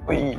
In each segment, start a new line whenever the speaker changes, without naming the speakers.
Whee!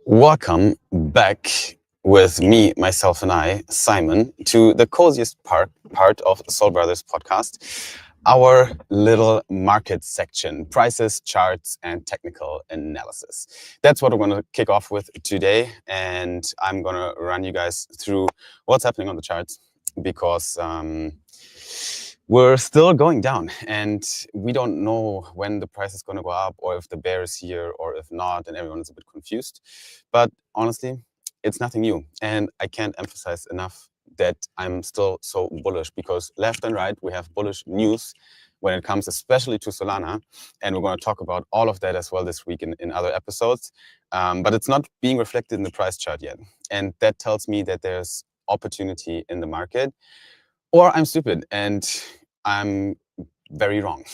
Welcome back with me, myself, and I, Simon, to the coziest part of Soul Brothers podcast, our little market section, prices, charts, and technical analysis. That's what we're going to kick off with today, and I'm going to run you guys through what's happening on the charts because we're still going down and we don't know when the price is going to go up or if the bear is here or if not, and everyone is a bit confused. But honestly, it's nothing new. And I can't emphasize enough that I'm still so bullish because left and right, we have bullish news when it comes especially to Solana. And we're going to talk about all of that as well this week in other episodes. But it's not being reflected in the price chart yet. And that tells me that there's opportunity in the market. Or I'm stupid and I'm very wrong,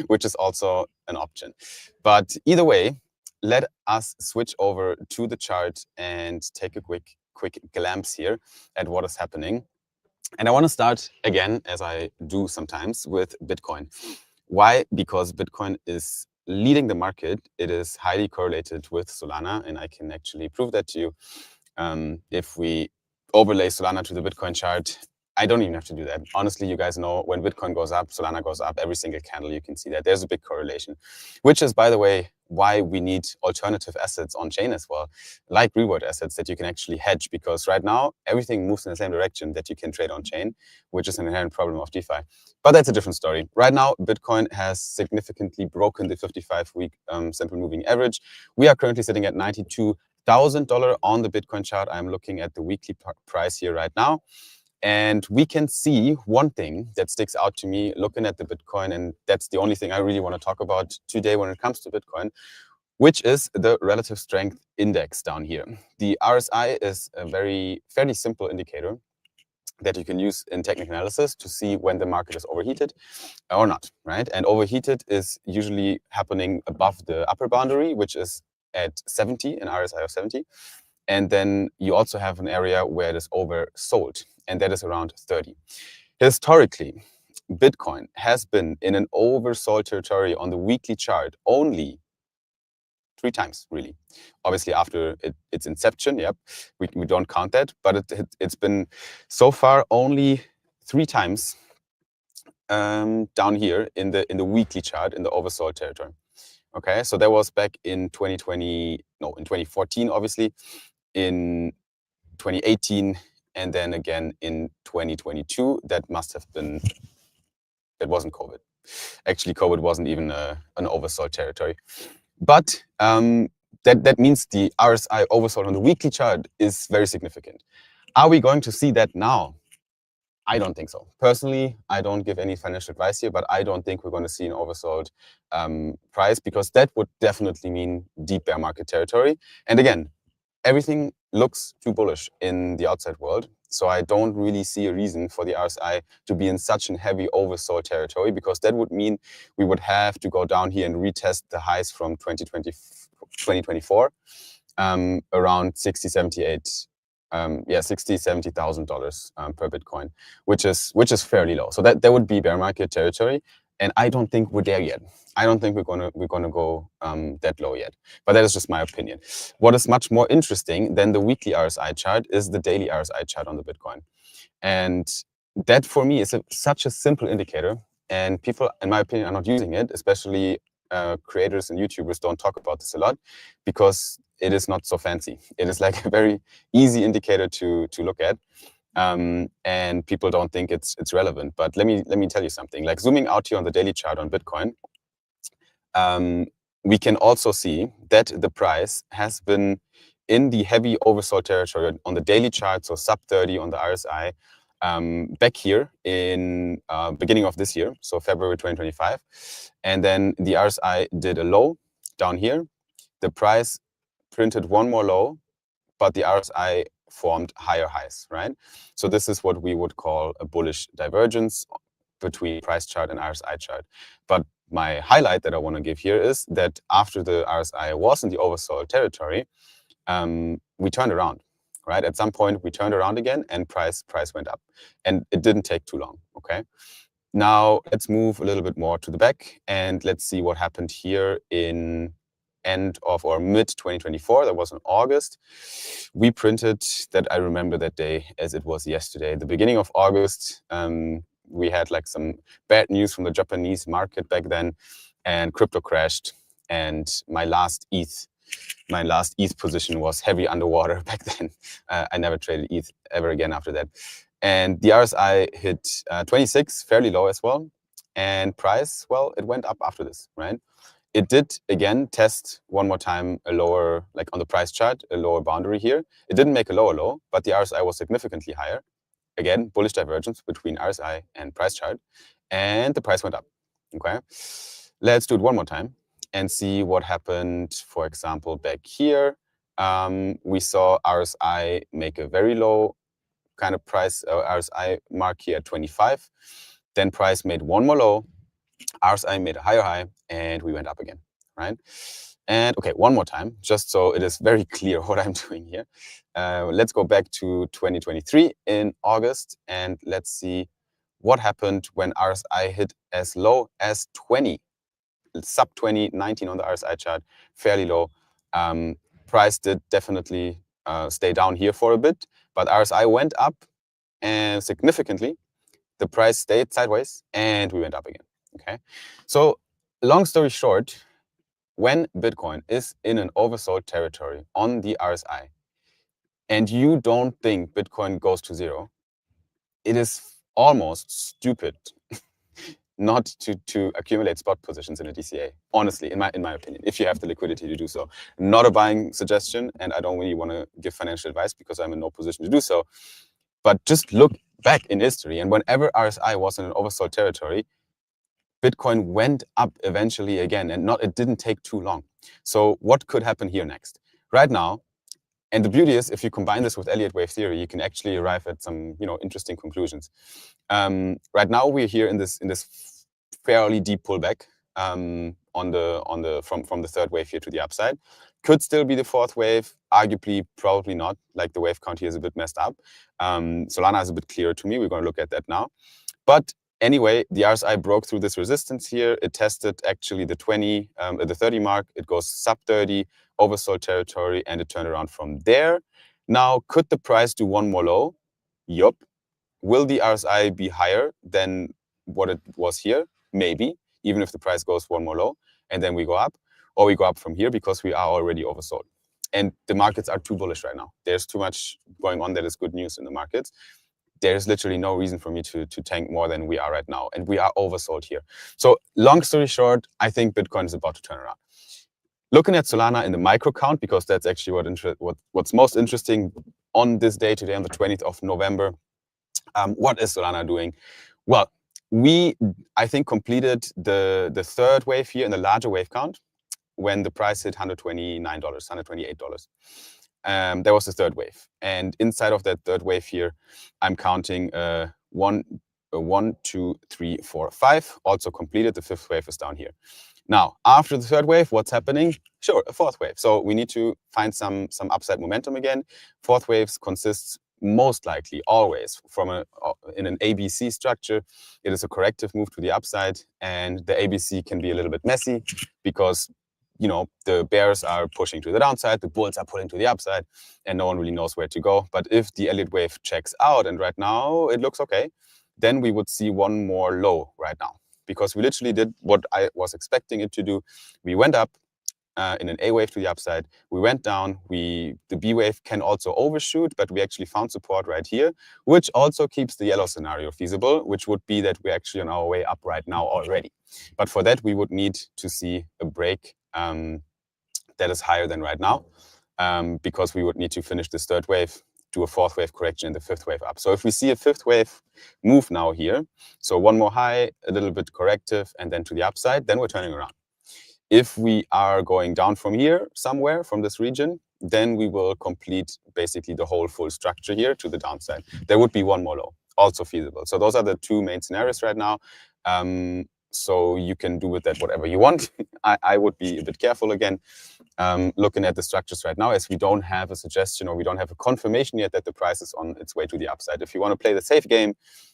which is also an option. But either way, let us switch over to the chart and take a quick glance here at what is happening. And I want to start again, as I do sometimes, with Bitcoin. Why? Because Bitcoin is leading the market. It is highly correlated with Solana, and I can actually prove that to you. If we overlay Solana to the Bitcoin chart, I don't even have to do that. Honestly, you guys know when Bitcoin goes up, Solana goes up. Every single candle, you can see that. There's a big correlation, which is, by the way, why we need alternative assets on chain as well, like reward assets that you can actually hedge, because right now everything moves in the same direction that you can trade on chain, which is an inherent problem of DeFi. But that's a different story. Right now, Bitcoin has significantly broken the 55-week simple moving average. We are currently sitting at $92,000 on the Bitcoin chart. I'm looking at the weekly price here right now. And we can see one thing that sticks out to me looking at the Bitcoin, and that's the only thing I really want to talk about today when it comes to Bitcoin, which is the relative strength index down here. The RSI is a fairly simple indicator that you can use in technical analysis to see when the market is overheated or not, right? And overheated is usually happening above the upper boundary, which is at 70, an RSI of 70. And then you also have an area where it is oversold, and that is around 30. Historically, Bitcoin has been in an oversold territory on the weekly chart only 3 times, really. Obviously, after its inception, yep, we don't count that, but it's been so far only 3 times down here in the weekly chart in the oversold territory. Okay, so that was back in 2014, obviously, in 2018, and then again in 2022. That wasn't COVID. Actually, COVID wasn't even an oversold territory. But that means the RSI oversold on the weekly chart is very significant. Are we going to see that now? I don't think so. Personally, I don't give any financial advice here, but I don't think we're going to see an oversold price, because that would definitely mean deep bear market territory. And again, everything looks too bullish in the outside world. So I don't really see a reason for the RSI to be in such a heavy oversold territory, because that would mean we would have to go down here and retest the highs from 2024 around 60, 78. $70,000 per Bitcoin, which is fairly low. So that would be bear market territory, and I don't think we're there yet. I don't think we're gonna go that low yet. But that is just my opinion. What is much more interesting than the weekly RSI chart is the daily RSI chart on the Bitcoin, and that for me is such a simple indicator. And people, in my opinion, are not using it, especially creators and YouTubers don't talk about this a lot, because it is not so fancy. It is like a very easy indicator to look at, and people don't think it's relevant. But let me tell you something. Like zooming out here on the daily chart on Bitcoin, we can also see that the price has been in the heavy oversold territory on the daily chart, so sub 30 on the RSI, back here in beginning of this year, so February 2025. And then the RSI did a low down here. The price printed one more low, but the RSI formed higher highs, right? So this is what we would call a bullish divergence between price chart and RSI chart. But my highlight that I want to give here is that after the RSI was in the oversold territory, we turned around, right? At some point, we turned around again, and price went up, and it didn't take too long. Okay. Now let's move a little bit more to the back, and let's see what happened here in end of or mid 2024. That was in August. We printed that. I remember that day as it was yesterday. The beginning of August, we had like some bad news from the Japanese market back then, and crypto crashed. And my last ETH position was heavy underwater back then. I never traded ETH ever again after that. And the RSI hit 26, fairly low as well. And price, well, it went up after this, right? It did again test one more time a lower, like on the price chart, a lower boundary here. It didn't make a lower low, but the RSI was significantly higher. Again, bullish divergence between RSI and price chart, and the price went up. Okay, let's do it one more time and see what happened. For example, back here, we saw RSI make a very low kind of price RSI mark here at 25. Then price made one more low, RSI made a higher high, and we went up again, right? And okay, one more time, just so it is very clear what I'm doing here. Let's go back to 2023 in August, and let's see what happened when RSI hit as low as 20, sub 20, 19 on the RSI chart, fairly low. Price did definitely stay down here for a bit, but RSI went up and significantly. The price stayed sideways, and we went up again. Okay, so long story short, when Bitcoin is in an oversold territory on the RSI, and you don't think Bitcoin goes to zero, it is almost stupid not to accumulate spot positions in a DCA. Honestly, in my opinion, if you have the liquidity to do so. Not a buying suggestion, and I don't really want to give financial advice because I'm in no position to do so. But just look back in history, and whenever RSI was in an oversold territory, Bitcoin went up eventually again, and it didn't take too long. So what could happen here next? Right now, and the beauty is, if you combine this with Elliott wave theory, you can actually arrive at some, interesting conclusions. Right now, we're here in this fairly deep pullback from the third wave here to the upside. Could still be the fourth wave. Arguably, probably not. Like the wave count here is a bit messed up. Solana is a bit clearer to me. We're going to look at that now. But anyway, the RSI broke through this resistance here. It tested actually the 30 mark. It goes sub 30, oversold territory, and it turned around from there. Now, could the price do one more low? Yup. Will the RSI be higher than what it was here? Maybe, even if the price goes one more low, and then we go up, or we go up from here because we are already oversold. And the markets are too bullish right now. There's too much going on that is good news in the markets. There's literally no reason for me to tank more than we are right now. And we are oversold here. So long story short, I think Bitcoin is about to turn around. Looking at Solana in the micro count, because that's actually what's most interesting on this day today, on the 20th of November. What is Solana doing? Well, I think, completed the third wave here in the larger wave count when the price hit $129, $128. There was the third wave. And inside of that third wave here, I'm counting 1, 2, 3, 4, 5. Also completed. The fifth wave is down here. Now, after the third wave, what's happening? Sure, a fourth wave. So we need to find some upside momentum again. Fourth waves consists most likely always in an ABC structure. It is a corrective move to the upside, and the ABC can be a little bit messy because the bears are pushing to the downside, the bulls are pulling to the upside, and no one really knows where to go. But if the Elliott wave checks out, and right now it looks okay, then we would see one more low right now, because we literally did what I was expecting it to do. We went up in an A wave to the upside. We went down. The B wave can also overshoot, but we actually found support right here, which also keeps the yellow scenario feasible, which would be that we're actually on our way up right now already. But for that, we would need to see a break that is higher than right now, because we would need to finish this third wave, do a fourth wave correction, and the fifth wave up. So if we see a fifth wave move now here, so one more high, a little bit corrective, and then to the upside, then we're turning around. If we are going down from here somewhere, from this region, then we will complete basically the whole full structure here to the downside. There would be one more low, also feasible. So those are the two main scenarios right now. So you can do with that whatever you want. I would be a bit careful again, looking at the structures right now, as we don't have a suggestion or we don't have a confirmation yet that the price is on its way to the upside. If you want to play the safe game,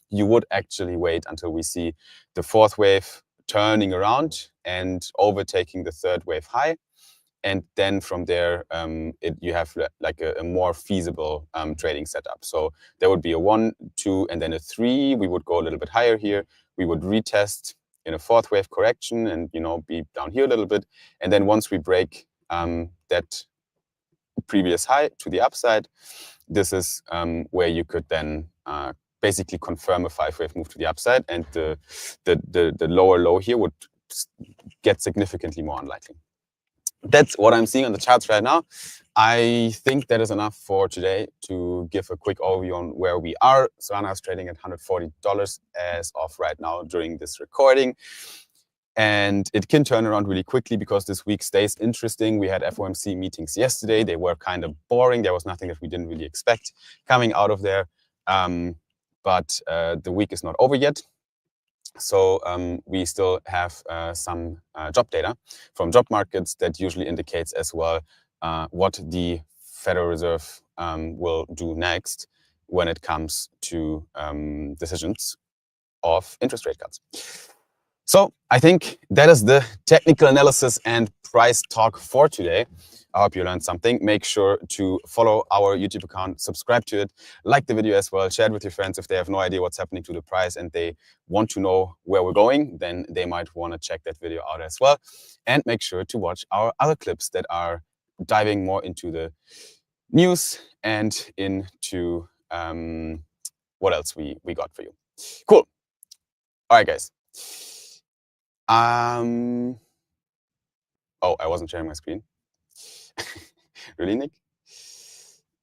you would actually wait until we see the fourth wave turning around and overtaking the third wave high. And then from there, you have like a more feasible trading setup. So there would be a 1, 2, and then a 3. We would go a little bit higher here. We would retest in a fourth wave correction and be down here a little bit. And then once we break that previous high to the upside, this is where you could then basically confirm a 5-wave move to the upside, and the lower low here would get significantly more unlikely. That's what I'm seeing on the charts right now. I think that is enough for today to give a quick overview on where we are. Solana is trading at $140 as of right now during this recording. And it can turn around really quickly because this week stays interesting. We had FOMC meetings yesterday. They were kind of boring. There was nothing that we didn't really expect coming out of there. But the week is not over yet. So we still have some job data from job markets that usually indicates as well what the Federal Reserve will do next when it comes to decisions of interest rate cuts. So I think that is the technical analysis and price talk for today. I hope you learned something. Make sure to follow our YouTube account, subscribe to it, like the video as well, share it with your friends. If they have no idea what's happening to the price and they want to know where we're going, then they might want to check that video out as well. And make sure to watch our other clips that are diving more into the news and into what else we got for you. Cool. All right, guys. Oh, I wasn't sharing my screen. Really, Nick?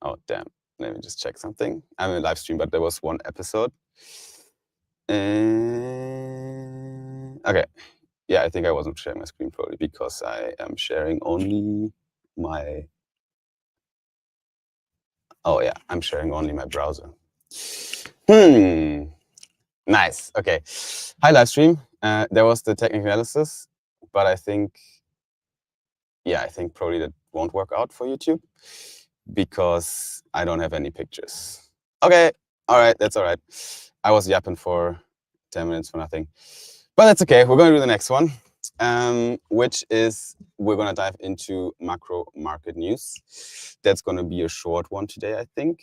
Oh, damn. Let me just check something. I'm in a live stream, but there was one episode. Okay. Yeah, I think I wasn't sharing my screen probably because I am sharing only my... Oh, yeah, I'm sharing only my browser. Nice. Okay. Hi, live stream. There was the technical analysis, but I think probably that won't work out for YouTube because I don't have any pictures. Okay. All right. That's all right. I was yapping for 10 minutes for nothing, but that's okay. We're going to do the next one, which is we're going to dive into macro market news. That's going to be a short one today, I think,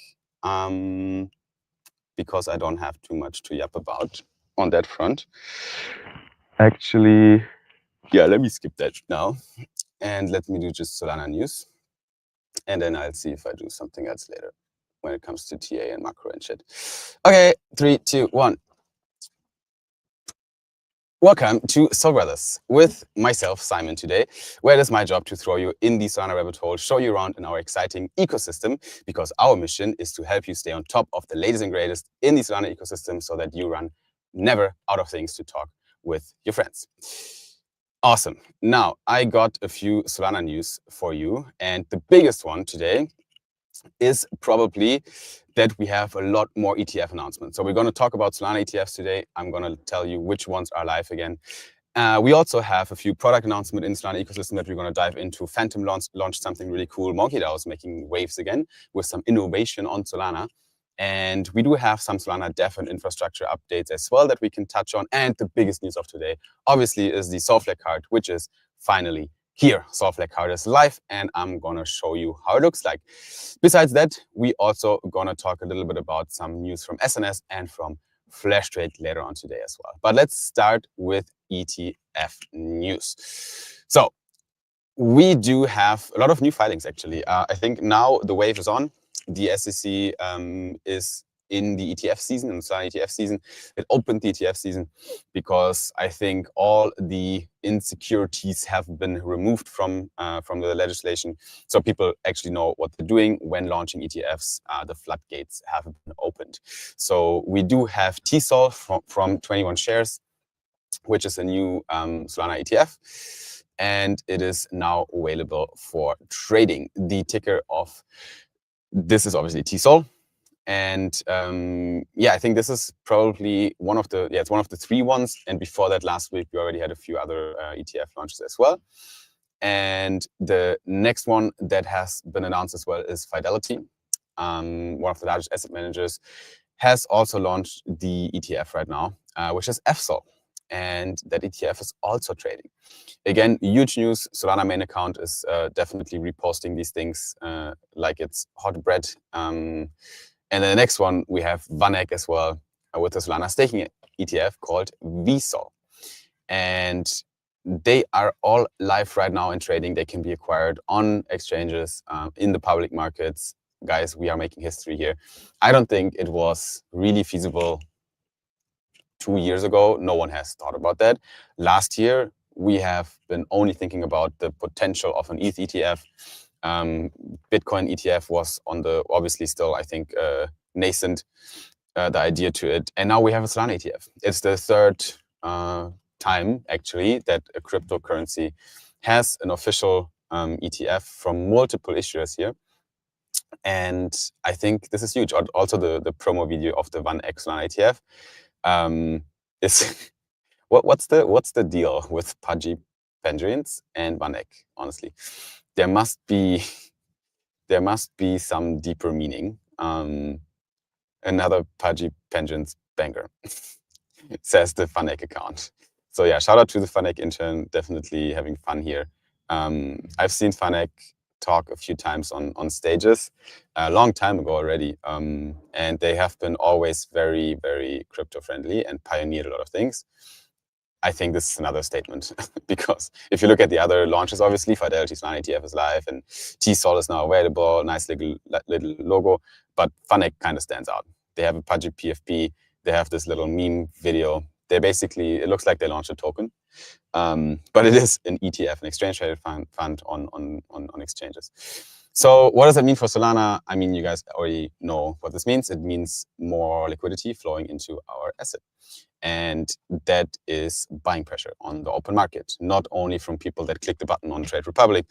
because I don't have too much to yap about on that front. Actually, yeah, let me skip that now. And let me do just Solana news. And then I'll see if I do something else later when it comes to TA and macro and shit. Okay, 3, 2, 1. Welcome to Soul Brothers with myself, Simon, today, where it is my job to throw you in the Solana rabbit hole, show you around in our exciting ecosystem, because our mission is to help you stay on top of the latest and greatest in the Solana ecosystem so that you run never out of things to talk with your friends. Awesome. Now, I got a few Solana news for you, and the biggest one today is probably that we have a lot more ETF announcements. So we're going to talk about Solana ETFs today. I'm going to tell you which ones are live again. We also have a few product announcements in Solana ecosystem that we're going to dive into. Phantom launched something really cool. MonkeyDAO is making waves again with some innovation on Solana. And we do have some Solana dev and infrastructure updates as well that we can touch on. And the biggest news of today, obviously, is the Solfleck card, which is finally here. Solfleck card is live, and I'm going to show you how it looks like. Besides that, we also going to talk a little bit about some news from SNS and from Flash Trade later on today as well. But let's start with ETF news. So we do have a lot of new filings, actually. I think now the wave is on. The SEC is in the ETF season, in the Solana ETF season. It opened the ETF season because I think all the insecurities have been removed from the legislation. So people actually know what they're doing when launching ETFs. The floodgates have been opened. So we do have TSOL from 21 Shares, which is a new Solana ETF. And it is now available for trading. The ticker of this is obviously TSOL. And yeah, I think this is probably one of the, it's one of the 3 ones. And before that, last week, we already had a few other ETF launches as well. And the next one that has been announced as well is Fidelity. One of the largest asset managers has also launched the ETF right now, which is FSOL. And that ETF is also trading. Again, huge news. Solana main account is definitely reposting these things like it's hot bread. And then the next one, we have VanEck as well with the Solana staking ETF called VSOL. And they are all live right now in trading. They can be acquired on exchanges, in the public markets. Guys, we are making history here. I don't think it was really feasible 2 years ago. No one has thought about that. Last year, we have been only thinking about the potential of an ETH ETF. Bitcoin ETF was on the, obviously still, I think, nascent, the idea to it. And now we have a Solana ETF. It's the third time, actually, that a cryptocurrency has an official ETF from multiple issuers here. And I think this is huge. Also, the promo video of the VanEck Solana ETF is what's the deal with Pudgy Penguins and VanEck? Honestly, there must be some deeper meaning. Another Pudgy Penguins banger, says the VanEck account. So yeah, shout out to the Fanek intern, definitely having fun here. I've seen Fanek talk a few times on stages a long time ago already, and they have been always very, very crypto friendly and pioneered a lot of things. I think this is another statement because if you look at the other launches, obviously Fidelity's Solana ETF is live and T-Sol is now available, nice little logo, but Fanek kind of stands out. They have a Pudgy PFP, they have this little meme video. They basically, it looks like they launched a token, but it is an ETF, an exchange-traded fund on exchanges. So what does that mean for Solana? I mean, you guys already know what this means. It means more liquidity flowing into our asset. And that is buying pressure on the open market, not only from people that click the button on Trade Republic,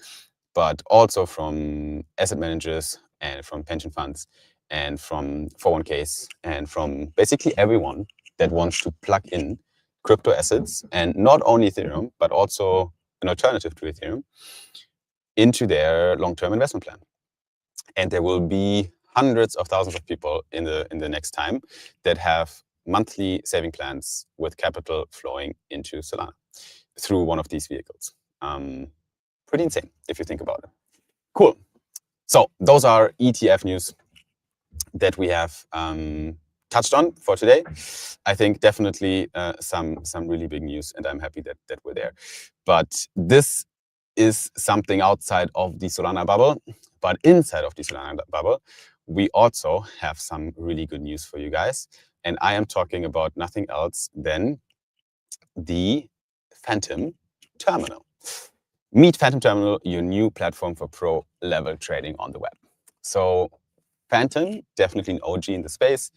but also from asset managers and from pension funds and from 401ks and from basically everyone that wants to plug in crypto assets, and not only Ethereum, but also an alternative to Ethereum, into their long-term investment plan. And there will be hundreds of thousands of people in the next time that have monthly saving plans with capital flowing into Solana through one of these vehicles. Pretty insane if you think about it. Cool. So those are ETF news that we have touched on for today. I think definitely some really big news, and I'm happy that we're there. But this is something outside of the Solana bubble. But inside of the Solana bubble, we also have some really good news for you guys. And I am talking about nothing else than the Phantom Terminal. Meet Phantom Terminal, your new platform for pro-level trading on the web. So Phantom, definitely an OG in the space,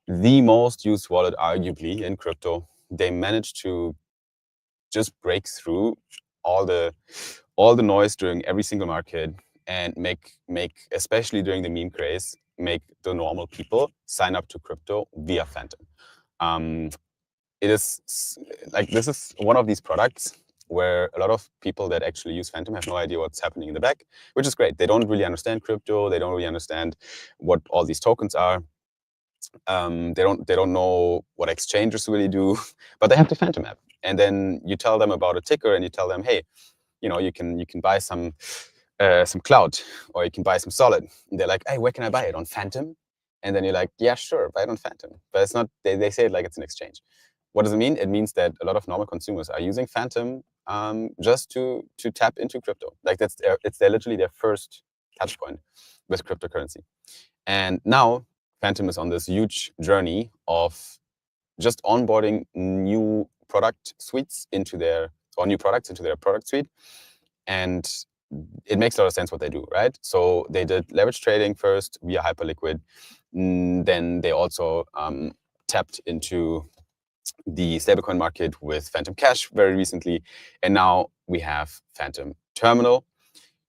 the most used wallet arguably in crypto. They managed to just break through all the noise during every single market and make especially during the meme craze, make the normal people sign up to crypto via Phantom. It is like, this is one of these products where a lot of people that actually use Phantom have no idea what's happening in the back, which is great. They don't really understand crypto. They don't really understand what all these tokens are. They don't know what exchanges really do, but they have the Phantom app. And then you tell them about a ticker, and you tell them, hey, you can buy some cloud, or you can buy some solid. And they're like, hey, where can I buy it? On Phantom? And then you're like, yeah, sure, buy it on Phantom. But it's not. They say it like it's an exchange. What does it mean? It means that a lot of normal consumers are using Phantom just to tap into crypto. Like it's literally their first touch point with cryptocurrency. And now Phantom is on this huge journey of just onboarding new product suites into their, or new products into their product suite. And it makes a lot of sense what they do, right? So they did leverage trading first via Hyperliquid. Then they also tapped into the stablecoin market with Phantom Cash very recently. And now we have Phantom Terminal.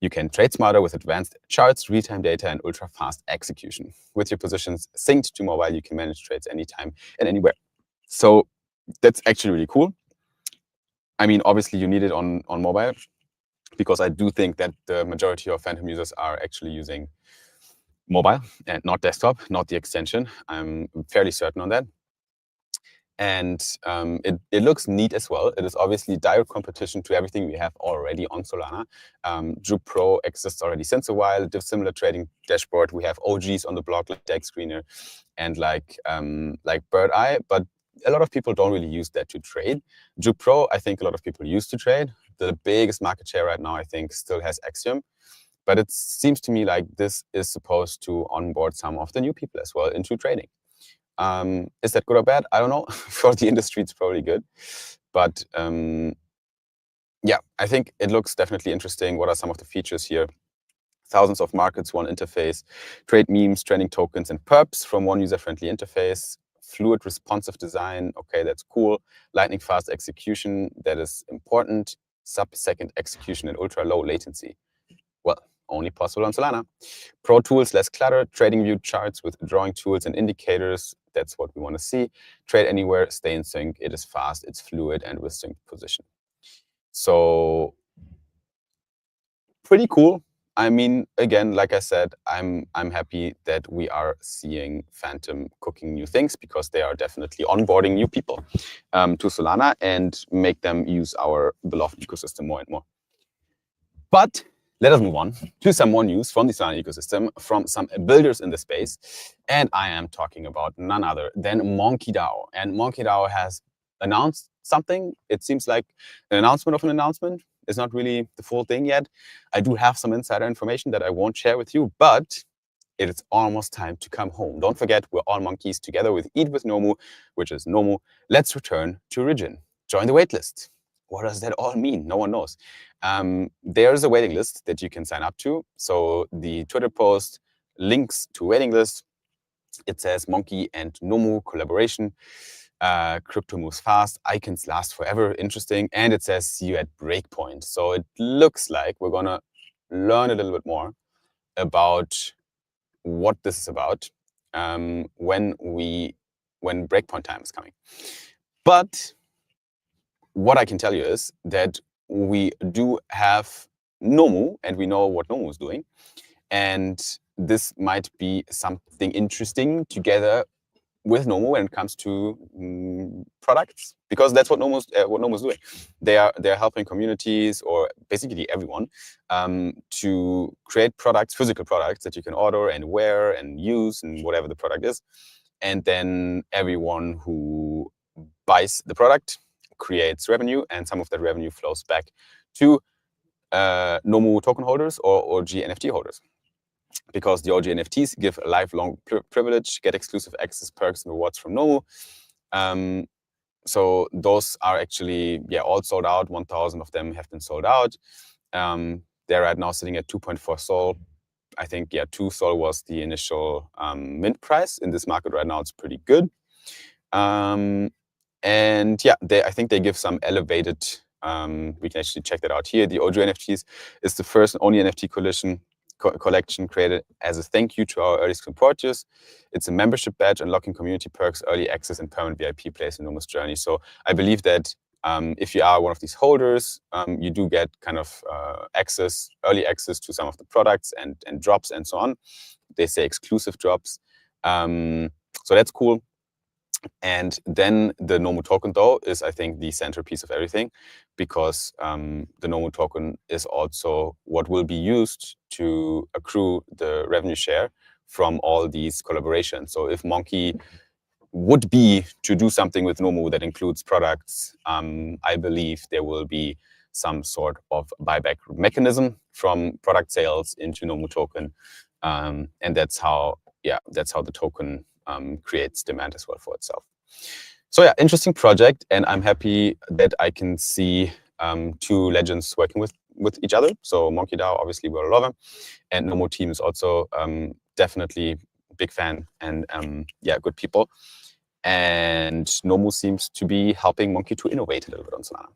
You can trade smarter with advanced charts, real-time data, and ultra-fast execution. With your positions synced to mobile, you can manage trades anytime and anywhere. So that's actually really cool. I mean, obviously you need it on mobile, because I do think that the majority of Phantom users are actually using mobile and not desktop, not the extension. I'm fairly certain on that. And it looks neat as well. It is obviously direct competition to everything we have already on Solana. Juke Pro exists already since a while. Similar trading dashboard. We have OGs on the block like Dex Screener and like Bird Eye, but a lot of people don't really use that to trade. Juke Pro, I think a lot of people use to trade. The biggest market share right now, I think, still has Axiom. But it seems to me like this is supposed to onboard some of the new people as well into trading. Is that good or bad? I don't know. For the industry, it's probably good. But yeah, I think it looks definitely interesting. What are some of the features here? Thousands of markets, one interface, trade memes, trending tokens, and perps from one user-friendly interface. Fluid, responsive design. Okay, that's cool. Lightning fast execution. That is important. Sub-second execution and ultra-low latency. Well, only possible on Solana. Pro tools, less clutter. Trading view charts with drawing tools and indicators. That's what we want to see. Trade anywhere, stay in sync. It is fast, it's fluid, and with synced position. So pretty cool. I mean, again, like I said, I'm happy that we are seeing Phantom cooking new things, because they are definitely onboarding new people to Solana and make them use our beloved ecosystem more and more. But let us move on to some more news from the Solana ecosystem, from some builders in the space. And I am talking about none other than MonkeyDAO. And MonkeyDAO has announced something. It seems like an announcement of an announcement. It's not really the full thing yet. I do have some insider information that I won't share with you, but it is almost time to come home. Don't forget, we're all monkeys together with Eat with Nomu, which is Nomu. Let's return to Origin. Join the waitlist. What does that all mean? No one knows. There's a waiting list that you can sign up to. So the Twitter post links to waiting list. It says Monkey and Nomu collaboration. Crypto moves fast. Icons last forever. Interesting. And it says see you at Breakpoint. So it looks like we're going to learn a little bit more about what this is about when Breakpoint time is coming. But what I can tell you is that we do have Nomu, and we know what Nomu is doing. And this might be something interesting together with Nomu when it comes to products, because that's what Nomu's doing. They're helping communities, or basically everyone, to create products, physical products that you can order and wear and use, and whatever the product is. And then everyone who buys the product creates revenue, and some of that revenue flows back to Nomu token holders or OG NFT holders. Because the OG NFTs give a lifelong privilege, get exclusive access, perks, and rewards from Nomu. So those are actually, all sold out. 1,000 of them have been sold out. They're right now sitting at 2.4 Sol. I think, 2 Sol was the initial mint price. In this market right now, it's pretty good. And I think they give some elevated, we can actually check that out here. The OG NFTs is the first and only NFT collection created as a thank you to our early supporters. It's a membership badge unlocking community perks, early access, and permanent VIP place in Nomu's journey. So I believe that if you are one of these holders, you do get kind of early access to some of the products and drops and so on. They say exclusive drops. So that's cool. And then the Nomu token, though, is, I think, the centerpiece of everything, because the Nomu token is also what will be used to accrue the revenue share from all these collaborations. So if Monkey would be to do something with Nomu that includes products, I believe there will be some sort of buyback mechanism from product sales into Nomu token. And that's how the token creates demand as well for itself. So interesting project, and I'm happy that I can see two legends working with each other. So MonkeyDAO, obviously, we all love him, and Nomu team is also definitely big fan, and good people. And Nomu seems to be helping Monkey to innovate a little bit on Solana.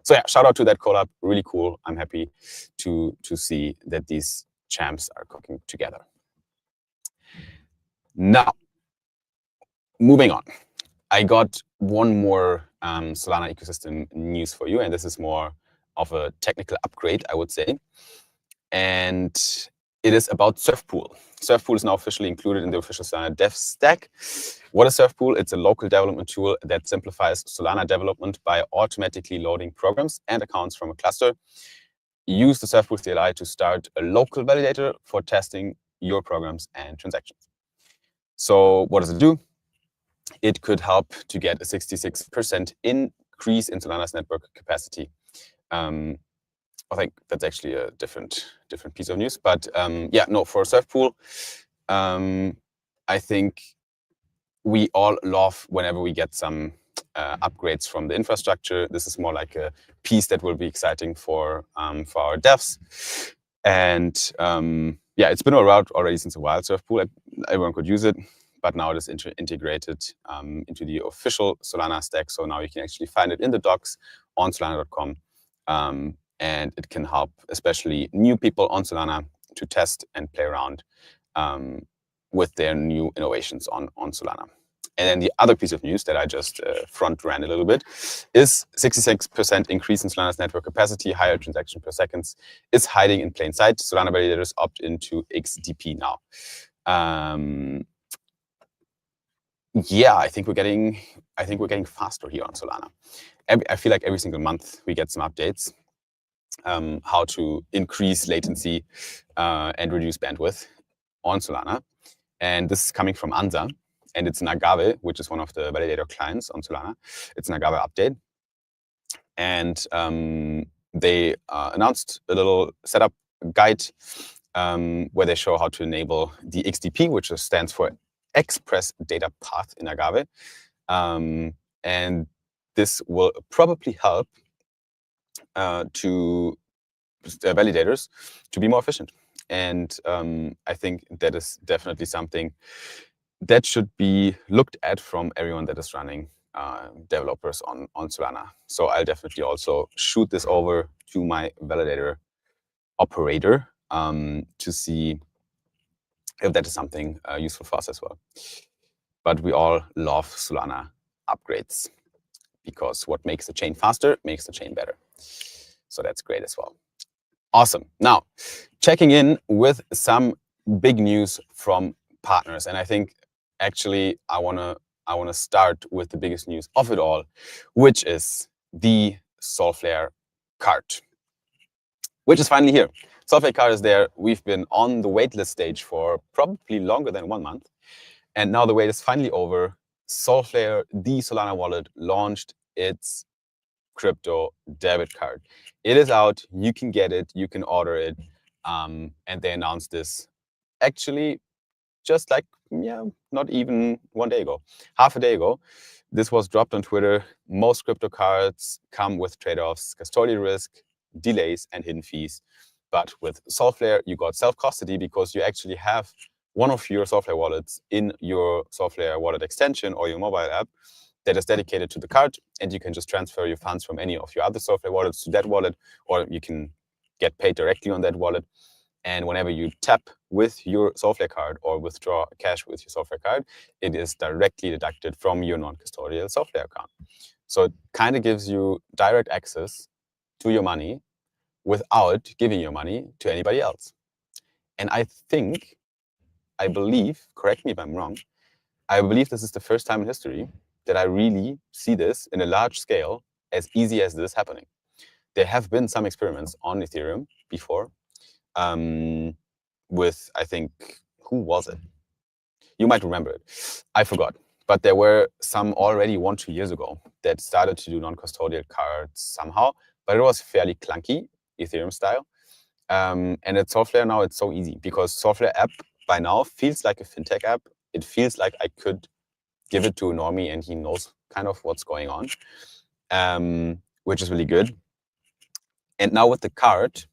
So shout out to that collab, really cool. I'm happy to see that these champs are cooking together. Now, moving on. I got one more Solana ecosystem news for you, and this is more of a technical upgrade, I would say. And it is about Surfpool. Surfpool is now officially included in the official Solana dev stack. What is Surfpool? It's a local development tool that simplifies Solana development by automatically loading programs and accounts from a cluster. Use the Surfpool CLI to start a local validator for testing your programs and transactions. So what does it do? It could help to get a 66% increase in Solana's network capacity. I think that's actually a different piece of news. But for Surfpool, I think we all love whenever we get some upgrades from the infrastructure. This is more like a piece that will be exciting for our devs. And it's been around already since a while, Surfpool. Everyone could use it. But now it is integrated into the official Solana stack. So now you can actually find it in the docs on Solana.com. And it can help, especially new people on Solana, to test and play around with their new innovations on Solana. And then the other piece of news that I just front ran a little bit is 66% increase in Solana's network capacity, higher transaction per seconds is hiding in plain sight. Solana validators opt into XDP now. Yeah, I think we're getting faster here on Solana. I feel like every single month we get some updates how to increase latency and reduce bandwidth on Solana. And this is coming from Ansa, and it's an Agave, which is one of the validator clients on Solana. It's an Agave update. And they announced a little setup guide where they show how to enable the XDP, which stands for Express Data Path in Agave. And this will probably help to validators to be more efficient. And I think that is definitely something that should be looked at from everyone that is running developers on Solana. So I'll definitely also shoot this over to my validator operator to see if that is something useful for us as well. But we all love Solana upgrades because what makes the chain faster makes the chain better. So that's great as well. Awesome. Now, checking in with some big news from partners. And I think actually I wanna start with the biggest news of it all, which is the Solflare card, which is finally here. Solflare card is there. We've been on the waitlist stage for probably longer than 1 month. And now the wait is finally over. Solflare, the Solana wallet, launched its crypto debit card. It is out. You can get it. You can order it. And they announced this actually just like, not even 1 day ago, half a day ago. This was dropped on Twitter. Most crypto cards come with trade-offs, custodial risk, delays, and hidden fees. But with Solflare, you got self-custody because you actually have one of your Solflare wallets in your Solflare wallet extension or your mobile app that is dedicated to the card, and you can just transfer your funds from any of your other Solflare wallets to that wallet, or you can get paid directly on that wallet. And whenever you tap with your Solflare card or withdraw cash with your Solflare card, it is directly deducted from your non-custodial Solflare account. So it kind of gives you direct access to your money without giving your money to anybody else. And I believe, correct me if I'm wrong, I believe this is the first time in history that I really see this in a large scale as easy as this happening. There have been some experiments on Ethereum before with, I think, who was it? You might remember it. I forgot. But there were some already 1-2 years ago that started to do non-custodial cards somehow, but it was fairly clunky, Ethereum style. And at Solflare now, it's so easy because Solflare app by now feels like a fintech app. It feels like I could give it to a normie and he knows kind of what's going on, which is really good. And now with the card,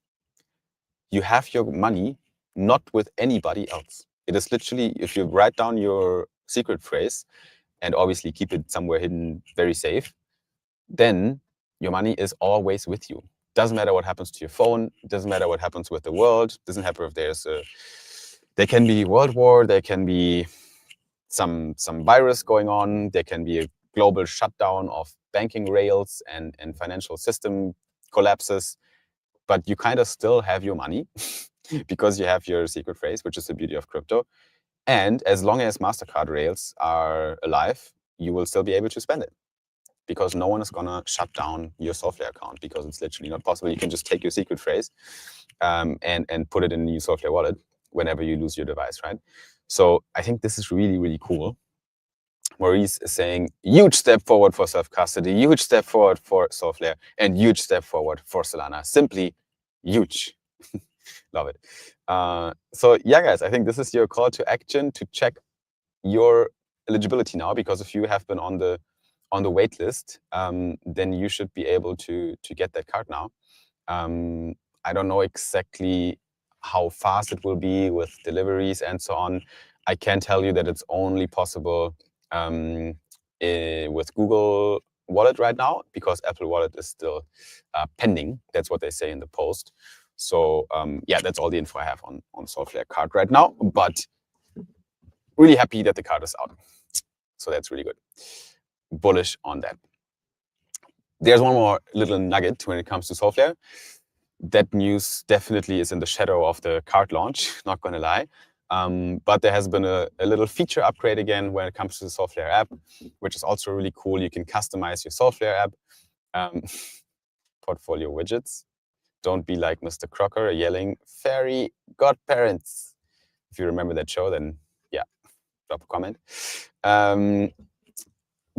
you have your money not with anybody else. It is literally, if you write down your secret phrase and obviously keep it somewhere hidden, very safe, then your money is always with you. Doesn't matter what happens to your phone. Doesn't matter what happens with the world. Doesn't matter if there can be world war. There can be some virus going on. There can be a global shutdown of banking rails and financial system collapses. But you kind of still have your money because you have your secret phrase, which is the beauty of crypto. And as long as MasterCard rails are alive, you will still be able to spend it because no one is going to shut down your Solflare account because it's literally not possible. You can just take your secret phrase and put it in a new Solflare wallet whenever you lose your device, right? So I think this is really, really cool. Maurice is saying, huge step forward for self-custody, huge step forward for Solflare, and huge step forward for Solana. Simply huge. Love it. So yeah, guys, I think this is your call to action to check your eligibility now, because if you have been on the wait list, then you should be able to get that card now. I don't know exactly how fast it will be with deliveries and so on. I can tell you that it's only possible with Google Wallet right now, because Apple Wallet is still pending. That's what they say in the post. So yeah, that's all the info I have on Solflare card right now. But really happy that the card is out. So that's really good. Bullish on that. There's one more little nugget when it comes to Solflare. That news definitely is in the shadow of the card launch, not going to lie. But there has been a little feature upgrade again when it comes to the Solflare app, which is also really cool. You can customize your Solflare app. Portfolio widgets. Don't be like Mr. Crocker yelling, fairy godparents. If you remember that show, then yeah, drop a comment.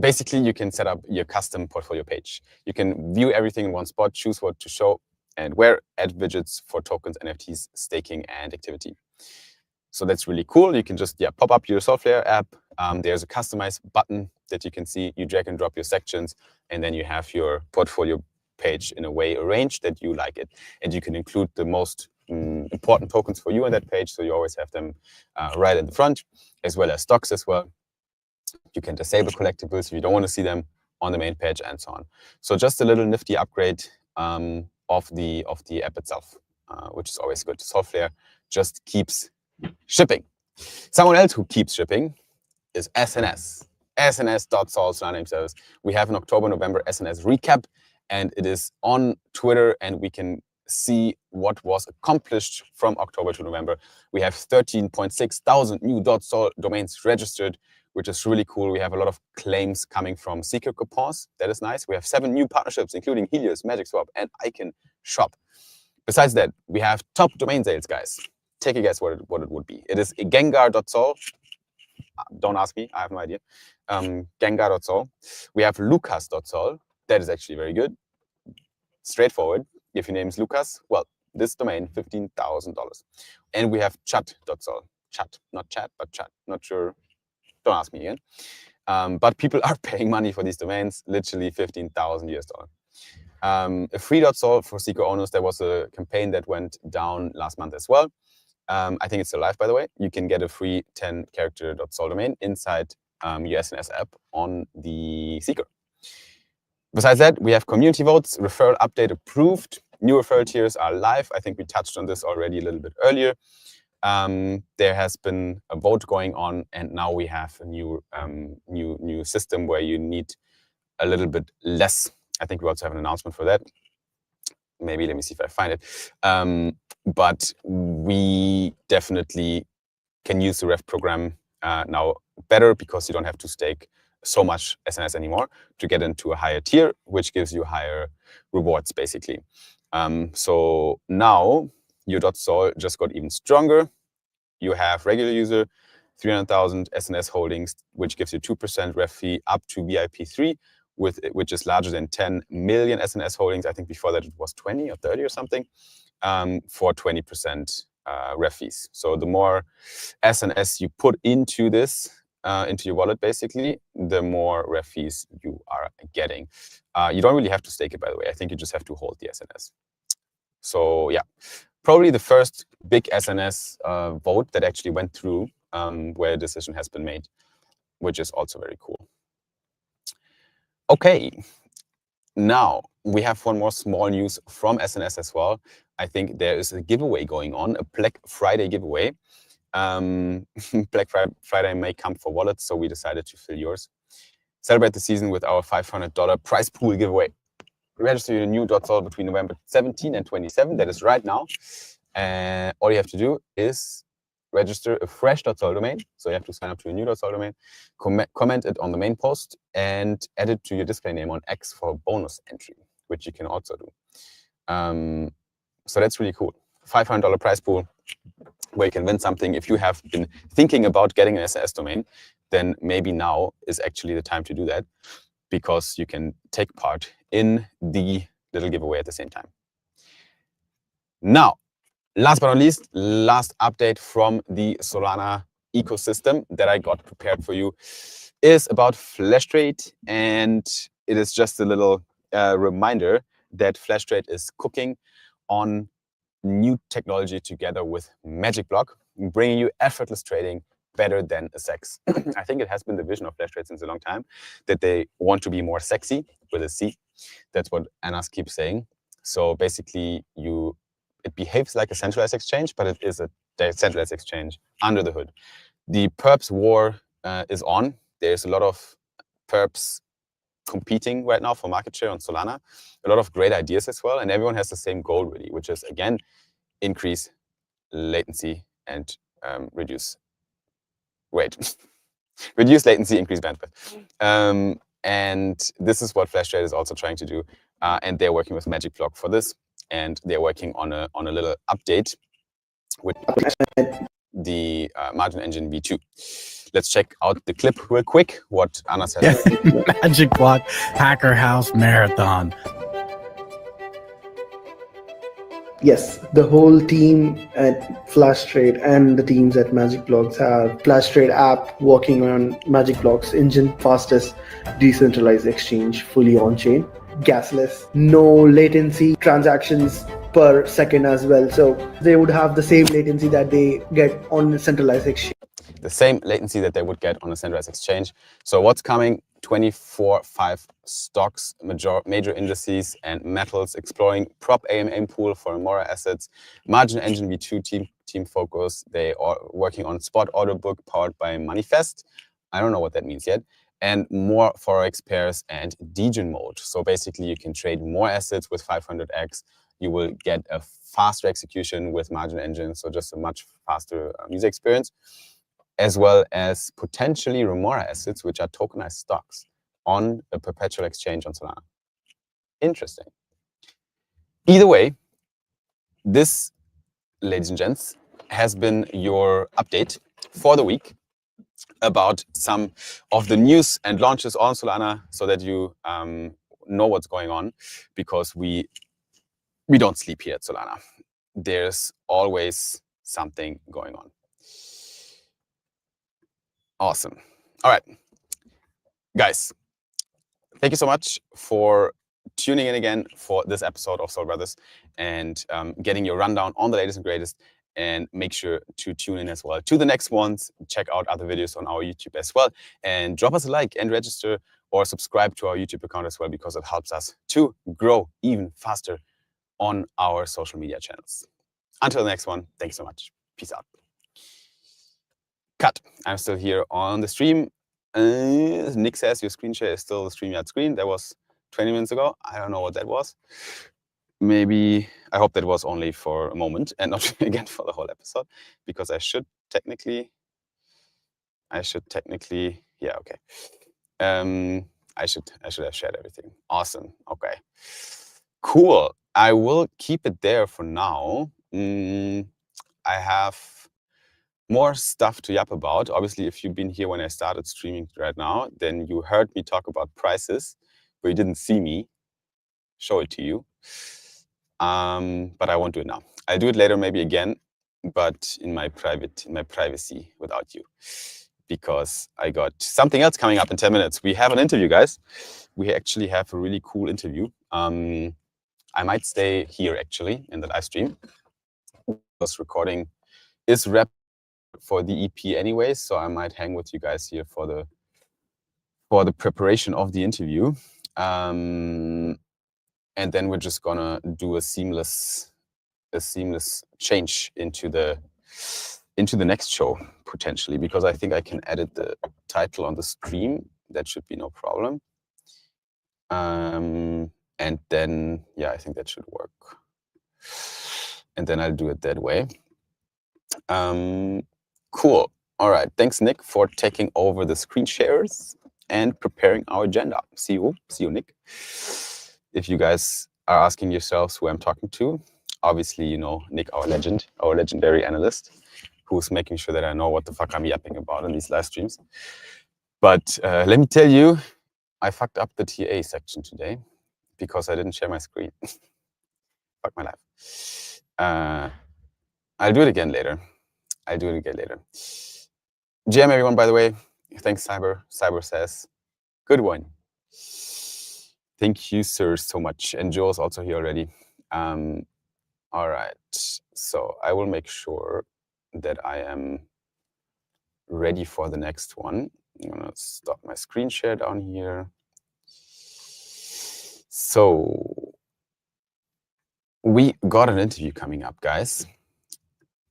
Basically, you can set up your custom portfolio page. You can view everything in one spot, choose what to show and where, add widgets for tokens, NFTs, staking, and activity. So that's really cool. You can just pop up your Solflare app. There's a customize button that you can see. You drag and drop your sections, and then you have your portfolio page in a way arranged that you like it. And you can include the most important tokens for you on that page, so you always have them right in the front, as well as stocks as well. You can disable collectibles if you don't want to see them on the main page, and so on. So just a little nifty upgrade of the app itself, which is always good. Solflare just keeps shipping. Someone else who keeps shipping is SNS. SNS.sol Solana name service. We have an October-November SNS recap, and it is on Twitter, and we can see what was accomplished from October to November. We have 13.6 thousand new .sol domains registered, which is really cool. We have a lot of claims coming from secret coupons. That is nice. We have 7 new partnerships, including Helios, MagicSwap, and Icon Shop. Besides that, we have top domain sales, guys. Take a guess what it would be. It is Gengar.sol. Don't ask me, I have no idea. Gengar.sol. We have Lucas.sol. That is actually very good. Straightforward. If your name is Lucas, well, this domain, $15,000. And we have Chat.sol. Chat, not chat, but chat. Not sure. Don't ask me again. But people are paying money for these domains, literally $15,000 US. A free.sol for secret owners. There was a campaign that went down last month as well. I think it's still live, by the way. You can get a free 10-character.sol domain inside your SNS app on the Seeker. Besides that, we have community votes, referral update approved. New referral tiers are live. I think we touched on this already a little bit earlier. There has been a vote going on, and now we have a new system where you need a little bit less. I think we also have an announcement for that. Maybe let me see if I find it. But we definitely can use the ref program now better, because you don't have to stake so much SNS anymore to get into a higher tier, which gives you higher rewards, basically. So now your .sol just got even stronger. You have regular user, 300,000 SNS holdings, which gives you 2% ref fee up to VIP3, which is larger than 10 million SNS holdings. I think before that it was 20 or 30 or something, for 20% ref fees. So the more SNS you put into this, into your wallet, basically, the more ref fees you are getting. You don't really have to stake it, by the way. I think you just have to hold the SNS. So yeah, probably the first big SNS vote that actually went through, where a decision has been made, which is also very cool. Okay, now we have one more small news from SNS as well. I think there is a giveaway going on, a Black Friday giveaway. Black Friday may come for wallets, so we decided to fill yours. Celebrate the season with our $500 prize pool giveaway. Register your new .sol between November 17 and 27. That is right now. And all you have to do is register a fresh .sol domain. So you have to sign up to a new .sol domain, comment it on the main post, and add it to your display name on X for a bonus entry, which you can also do. So that's really cool. $500 prize pool where you can win something. If you have been thinking about getting an SNS domain, then maybe now is actually the time to do that, because you can take part in the little giveaway at the same time. Now, last but not least, last update from the Solana ecosystem that I got prepared for you is about Flashtrade, and it is just a little reminder that Flashtrade is cooking on new technology together with Magic Block, bringing you effortless trading better than a sex. I think it has been the vision of Flashtrade since a long time that they want to be more sexy with a C. That's what Anas keeps saying. So basically, it behaves like a centralized exchange, but it is a decentralized exchange under the hood. The perps war is on. There's a lot of perps competing right now for market share on Solana. A lot of great ideas as well, and everyone has the same goal really, which is again increase latency and reduce latency, increase bandwidth. And this is what FlashTrade is also trying to do, and they're working with Magic Block for this, and they're working on a little update with the margin engine v2. Let's check out the clip real quick. What Anna said.
Magic Block Hacker House Marathon.
Yes, the whole team at FlashTrade and the teams at Magic Blocks have FlashTrade app working on Magic Blocks engine, fastest decentralized exchange, fully on-chain, gasless, no latency, transactions per second as well. So they would have the same latency that they get on a centralized exchange.
The same latency that they would get on a centralized exchange. So what's coming? 24/5 stocks, major indices and metals, exploring prop AMM pool for Mora assets, margin engine v2 team focus. They are working on spot order book powered by Manifest. I don't know what that means yet. And more forex pairs and degen mode. So basically you can trade more assets with 500x. You will get a faster execution with margin engine. So just a much faster user experience, as well as potentially Remora assets, which are tokenized stocks on a perpetual exchange on Solana. Interesting. Either way, this, ladies and gents, has been your update for the week about some of the news and launches on Solana, so that you know what's going on, because we don't sleep here at Solana. There's always something going on. Awesome. All right, guys, thank you so much for tuning in again for this episode of Soul Brothers and getting your rundown on the latest and greatest. And make sure to tune in as well to the next ones. Check out other videos on our YouTube as well. And drop us a like and register or subscribe to our YouTube account as well, because it helps us to grow even faster on our social media channels. Until the next one, thanks so much. Peace out. Cut. I'm still here on the stream. Nick says your screen share is still the StreamYard screen. That was 20 minutes ago. I don't know what that was. Maybe, I hope that was only for a moment and not again for the whole episode, because I should technically, yeah, okay. I should have shared everything. Awesome. Okay. Cool. I will keep it there for now. I have more stuff to yap about. Obviously, if you've been here when I started streaming right now, then you heard me talk about prices, but you didn't see me show it to you. But I won't do it now. I'll do it later, maybe again, but in my privacy without you, because I got something else coming up in 10 minutes. We have an interview, guys. We actually have a really cool interview. I might stay here actually in the live stream. This recording is wrapped for the EP anyway, so I might hang with you guys here for the preparation of the interview. And then we're just gonna do a seamless change into the next show potentially, because I think I can edit the title on the stream. That should be no problem. And then, yeah, I think that should work. And then I'll do it that way. Cool. All right. Thanks, Nick, for taking over the screen shares and preparing our agenda. See you, Nick. If you guys are asking yourselves who I'm talking to, obviously, you know Nick, our legendary analyst, who's making sure that I know what the fuck I'm yapping about in these live streams. But let me tell you, I fucked up the TA section today because I didn't share my screen. Fuck my life. I'll do it again later. GM everyone, by the way. Thanks, Cyber. Cyber says, good one. Thank you, sir, so much. And Joel's also here already. All right. So I will make sure that I am ready for the next one. I'm gonna stop my screen share down here. So we got an interview coming up, guys,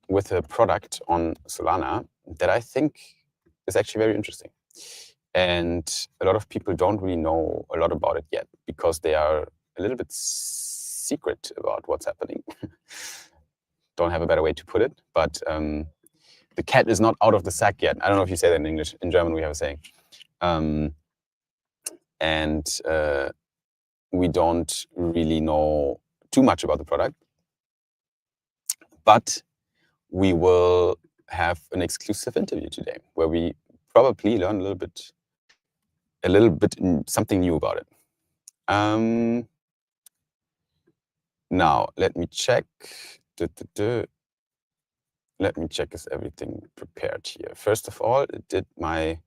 with a product on Solana that I think is actually very interesting. And a lot of people don't really know a lot about it yet because they are a little bit secret about what's happening. Don't have a better way to put it, but the cat is not out of the sack yet. I don't know if you say that in English. In German, we have a saying. And we don't really know too much about the product, but we will have an exclusive interview today where we probably learn a little bit something new about it. Now, let me check. Let me check, is everything prepared here? First of all, did my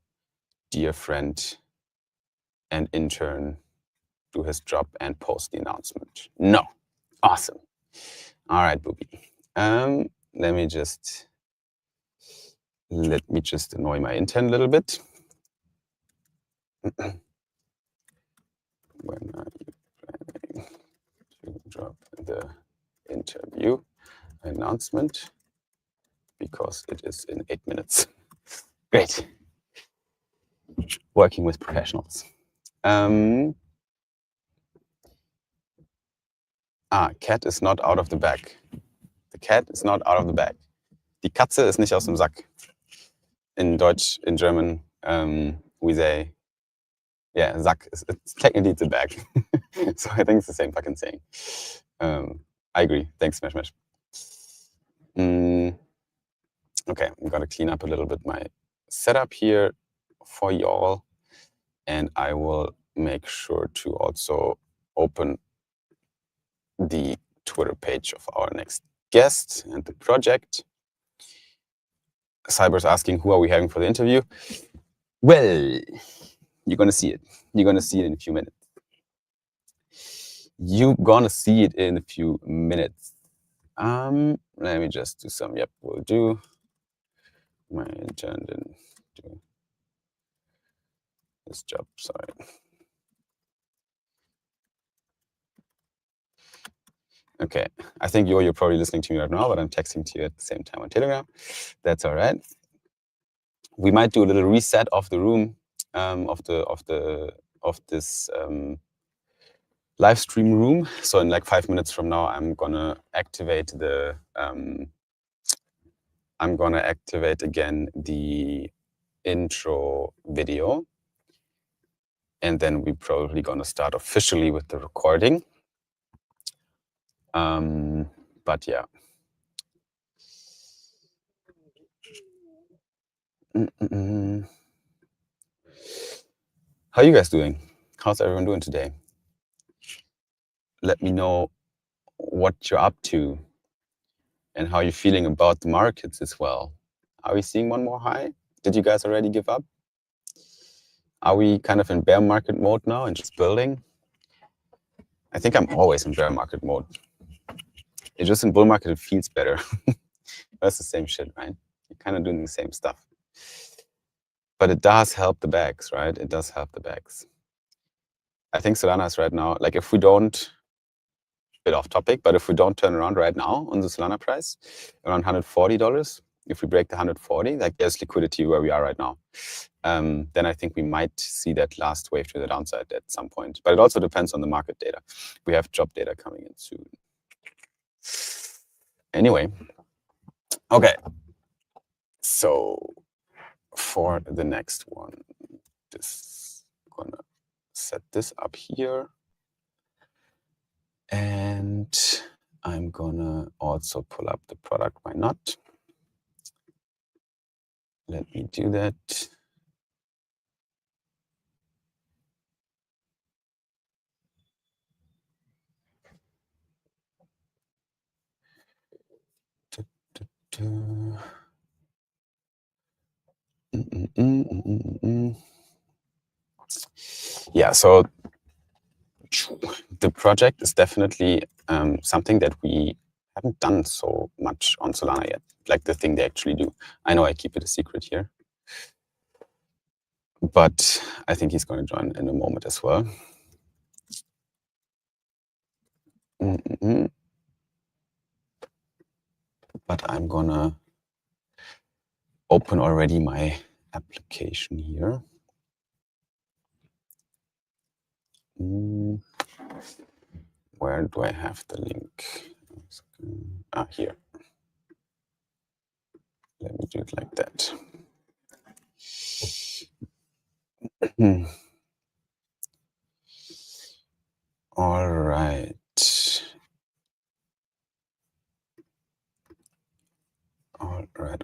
dear friend and intern do his job and post the announcement? No. Awesome. All right, Booby. Let me just annoy my intern a little bit. When are you planning to drop the interview announcement? Because it is in 8 minutes. Great. Working with professionals. Cat is not out of the bag. The cat is not out of the bag. Die Katze ist nicht aus dem Sack. In Deutsch, in German, we say, yeah, Sack. It's technically it's a bag. So I think it's the same fucking saying. I agree. Thanks, Smash Smash. Okay, I'm gonna clean up a little bit my setup here for y'all, and I will make sure to also open the Twitter page of our next guest and the project. Cyber's asking, who are we having for the interview? Well, you're gonna see it. You're gonna see it in a few minutes. You're gonna see it in a few minutes. Let me just do some. Yep, we'll do. My intern didn't do his job. Sorry. Okay, I think you're probably listening to me right now, but I'm texting to you at the same time on Telegram. That's all right. We might do a little reset of the room, of this live stream room. So in like 5 minutes from now, I'm gonna activate again the intro video, and then we're probably gonna start officially with the recording. But yeah. How are you guys doing? How's everyone doing today? Let me know what you're up to and how you're feeling about the markets as well. Are we seeing one more high? Did you guys already give up? Are we kind of in bear market mode now and just building? I think I'm always in bear market mode. It's just in bull market, it feels better. That's the same shit, right? You're kind of doing the same stuff. But it does help the bags, right? It does help the bags. I think Solana is right now, like if we don't, bit off topic, but if we don't turn around right now on the Solana price, around $140, if we break the 140, like there's liquidity where we are right now, then I think we might see that last wave to the downside at some point. But it also depends on the market data. We have job data coming in soon. Anyway, okay. So for the next one, I'm gonna set this up here. And I'm gonna also pull up the product. Why not? Let me do that. Yeah, so the project is definitely something that we haven't done so much on Solana yet, like the thing they actually do. I know I keep it a secret here, but I think he's going to join in a moment as well. But I'm gonna open already my application here. Where do I have the link? Here. Let me do it like that. All right.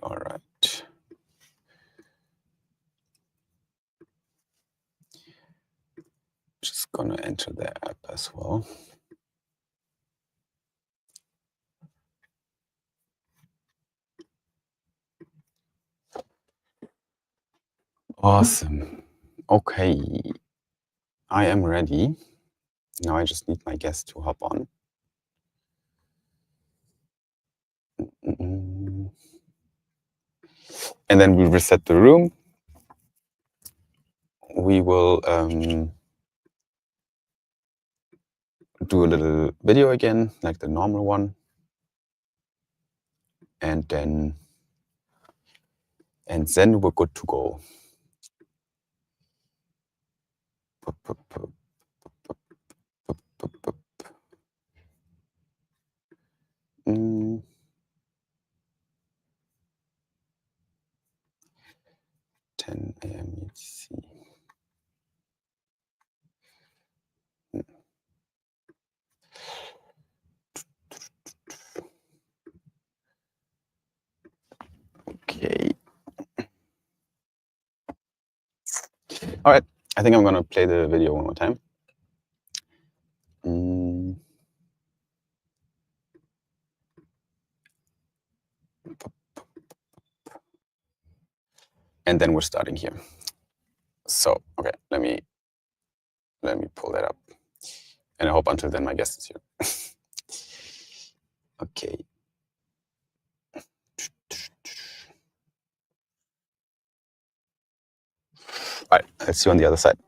All right. Just gonna enter the app as well. Awesome. Okay. I am ready. Now I just need my guest to hop on. And then we reset the room. We will do a little video again, like the normal one. And then we're good to go. Mm. 10 a.m. UTC. Okay. All right. I think I'm gonna play the video one more time. And then we're starting here. So, okay, let me pull that up. And I hope until then my guest is here. Okay. All right, let's see you on the other side.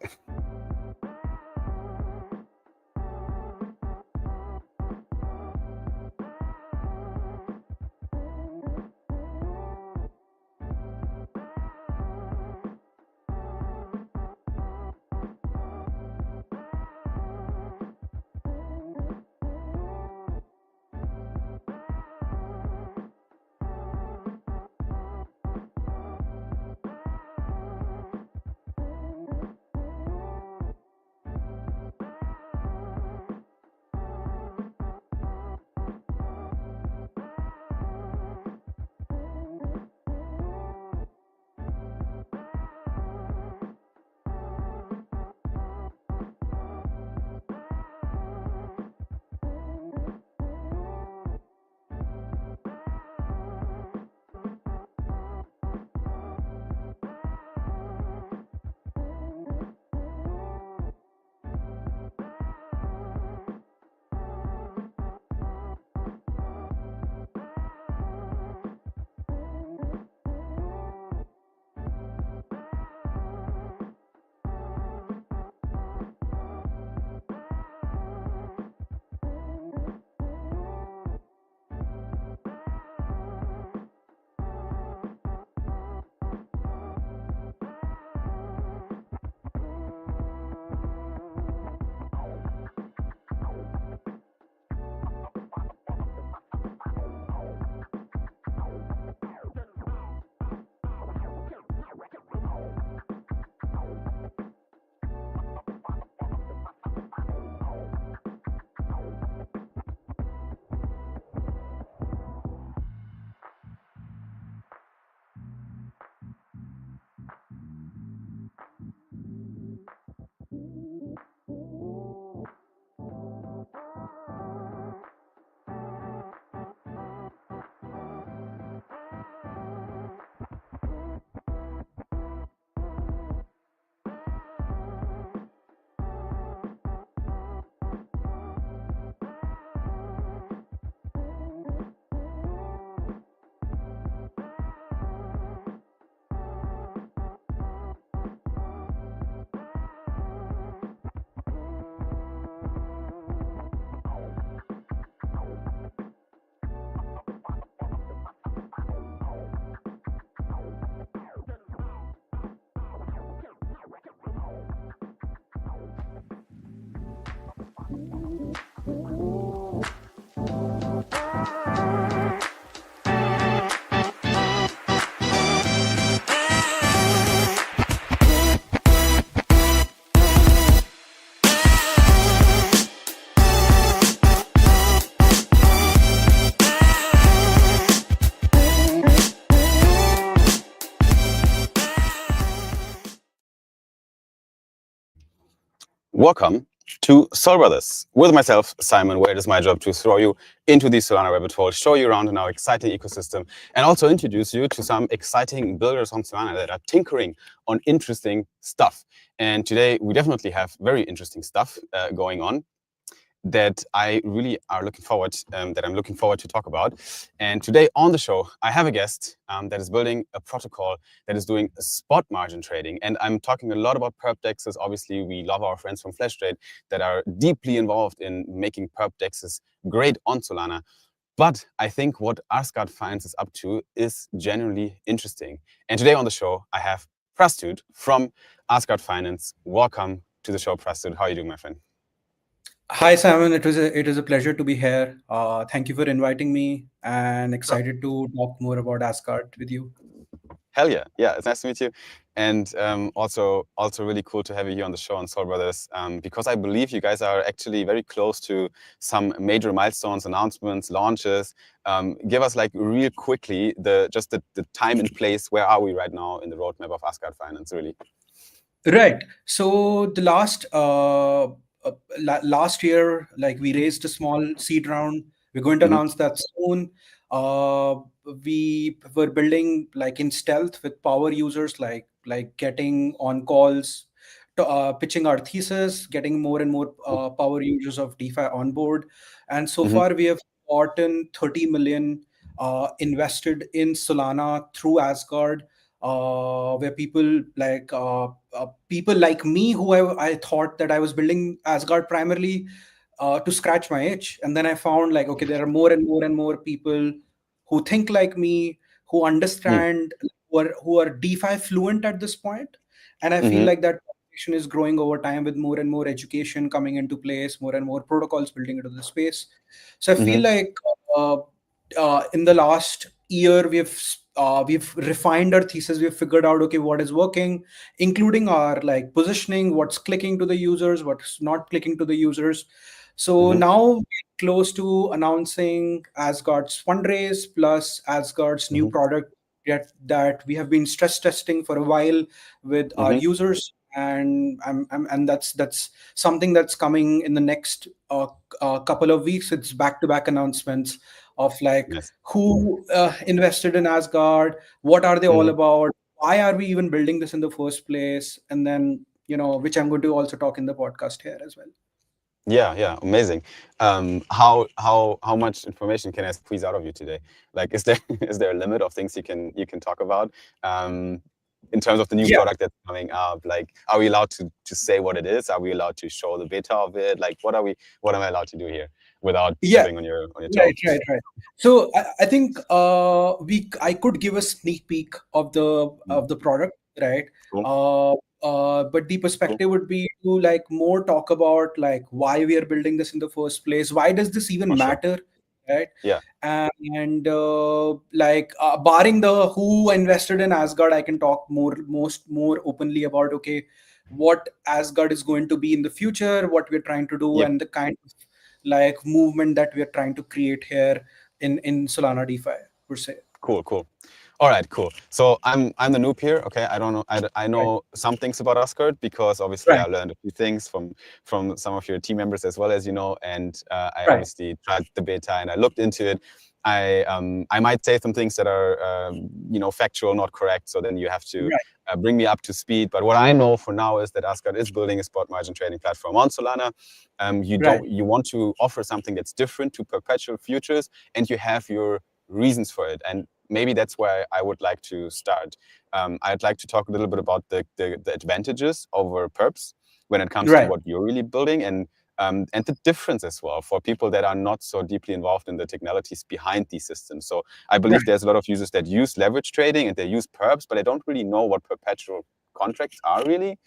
Welcome to Soul Brothers. With myself, Simon, where it is my job to throw you into the Solana rabbit hole, show you around in our exciting ecosystem, and also introduce you to some exciting builders on Solana that are tinkering on interesting stuff. And today, we definitely have very interesting stuff going on that I really are looking forward, that I'm looking forward to talk about. And today on the show, I have a guest that is building a protocol that is doing spot margin trading. And I'm talking a lot about perp dexes. Obviously, we love our friends from Flash Trade that are deeply involved in making perp dexes great on Solana. But I think what Asgard Finance is up to is genuinely interesting. And today on the show, I have Prastud from Asgard Finance. Welcome to the show, Prastud. How are you doing, my friend?
Hi, Simon. It is a pleasure to be here. Thank you for inviting me, and excited to talk more about Asgard with you.
Hell yeah, yeah, it's nice to meet you, and also really cool to have you here on the show on Soul Brothers, because I believe you guys are actually very close to some major milestones, announcements, launches. Give us like real quickly the time and place. Where are we right now in the roadmap of Asgard Finance? Really.
Right. So the last year, like we raised a small seed round. We're going to
Mm-hmm.
announce that soon. Uh, we were building like in stealth with power users, like getting on calls, pitching our thesis, getting more and more power users of DeFi on board. And so
Mm-hmm.
far, we have gotten 30 million invested in Solana through Asgard, where people like me who I thought that I was building Asgard primarily to scratch my itch, and then I found like, okay, there are more and more and more people who think like me, who understand, who are DeFi fluent at this point, and I feel
Mm-hmm.
like that population is growing over time with more and more education coming into place, more and more protocols building into the space. So I feel
Mm-hmm.
like uh, in the last year we've refined our thesis. We've figured out, okay, what is working, including our like positioning, what's clicking to the users, what's not clicking to the users. So
Mm-hmm.
now we're close to announcing Asgard's fundraise plus Asgard's new
Mm-hmm.
product that we have been stress testing for a while with our
Mm-hmm.
users, and that's something that's coming in the next couple of weeks. It's back-to-back announcements of like
Yes.
who invested in Asgard, what are they all
Mm-hmm.
about, why are we even building this in the first place, and then which I'm going to also talk in the podcast here as well.
Yeah, yeah, amazing. How much information can I squeeze out of you today? Like, is there is there a limit of things you can talk about in terms of the new
Yeah,
product that's coming up? Like, are we allowed to say what it is? Are we allowed to show the beta of it? Like, what am I allowed to do here without
yeah.
stepping on your toe?
Right. So I think I could give a sneak peek of
Mm.
the product, right?
Cool,
But the
cool.
perspective would be to like more talk about like why we are building this in the first place. Why does this even
For sure.
matter, right?
Yeah.
And barring the who invested in Asgard, I can talk more openly about, okay, what Asgard is going to be in the future, what we're trying to do,
Yep.
and the kind of like movement that we are trying to create here in Solana DeFi per se.
Cool, cool. All right, cool. So I'm the noob here. Okay, I don't know. I
Right,
know some things about Asgard because obviously I
right,
learned a few things from some of your team members as well, as you know. And I
right,
obviously tried the beta and I looked into it. I might say some things that are factual, not correct. So then you have to
right,
bring me up to speed. But what I know for now is that Asgard is building a spot margin trading platform on Solana.
right,
You want to offer something that's different to perpetual futures, and you have your reasons for it. And maybe that's where I would like to start. I'd like to talk a little bit about the advantages over perps when it comes to
right,
what you're really building, and the difference as well for people that are not so deeply involved in the technicalities behind these systems. So I believe
right,
there's a lot of users that use leverage trading and they use perps, but they don't really know what perpetual contracts are really.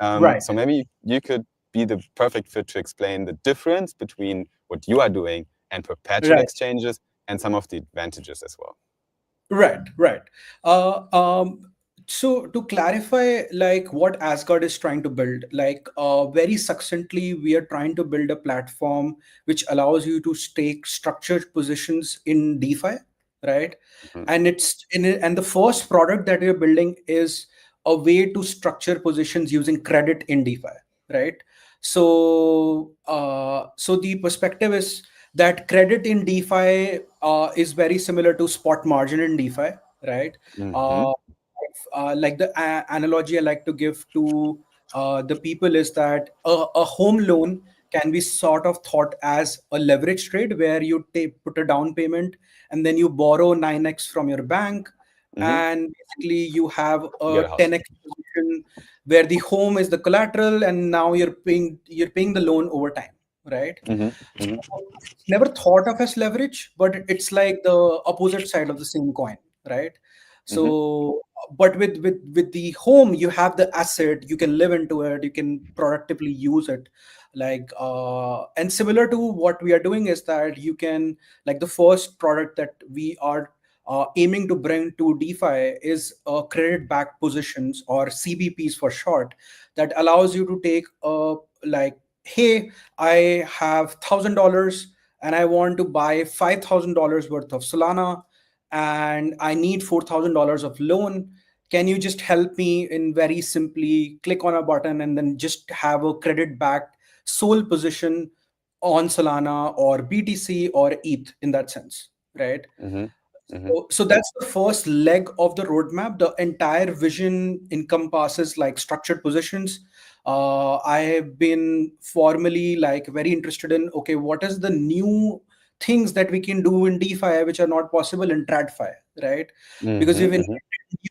right,
So maybe you could be the perfect fit to explain the difference between what you are doing and perpetual
right.
exchanges and some of the advantages as well.
Right. Uh, um, so to clarify, like what Asgard is trying to build, like very succinctly, we are trying to build a platform which allows you to stake structured positions in DeFi, right?
Mhm.
And and the first product that we're building is a way to structure positions using credit in DeFi, right? So the perspective is that credit in DeFi is very similar to spot margin in DeFi, right?
Mm-hmm.
Uh, like the analogy I like to give to the people is that a home loan can be sort of thought as a leverage trade where you put a down payment and then you borrow 9x from your bank,
Mm-hmm.
and basically you have
You
a
get a house.
10x position where the home is the collateral and now you're paying the loan over time, right?
Mm-hmm.
So
Mm-hmm.
it's never thought of as leverage, but it's like the opposite side of the same coin, right?
Mm-hmm.
So, but with the home, you have the asset, you can live into it, you can productively use it, and similar to what we are doing is that you can, like, the first product that we are aiming to bring to DeFi is credit backed positions, or CBPs for short, that allows you to take like, hey, I have $1,000 and I want to buy $5,000 worth of Solana, and I need $4,000 of loan. Can you just help me in very simply click on a button and then just have a credit backed sole position on Solana or BTC or ETH in that sense, right?
Mm-hmm. Mm-hmm.
So that's the first leg of the roadmap. The entire vision encompasses like structured positions. I have been formally like very interested in, okay, what is the new things that we can do in DeFi which are not possible in TradFi, right? Because we've
Mm-hmm. Mm-hmm.
invented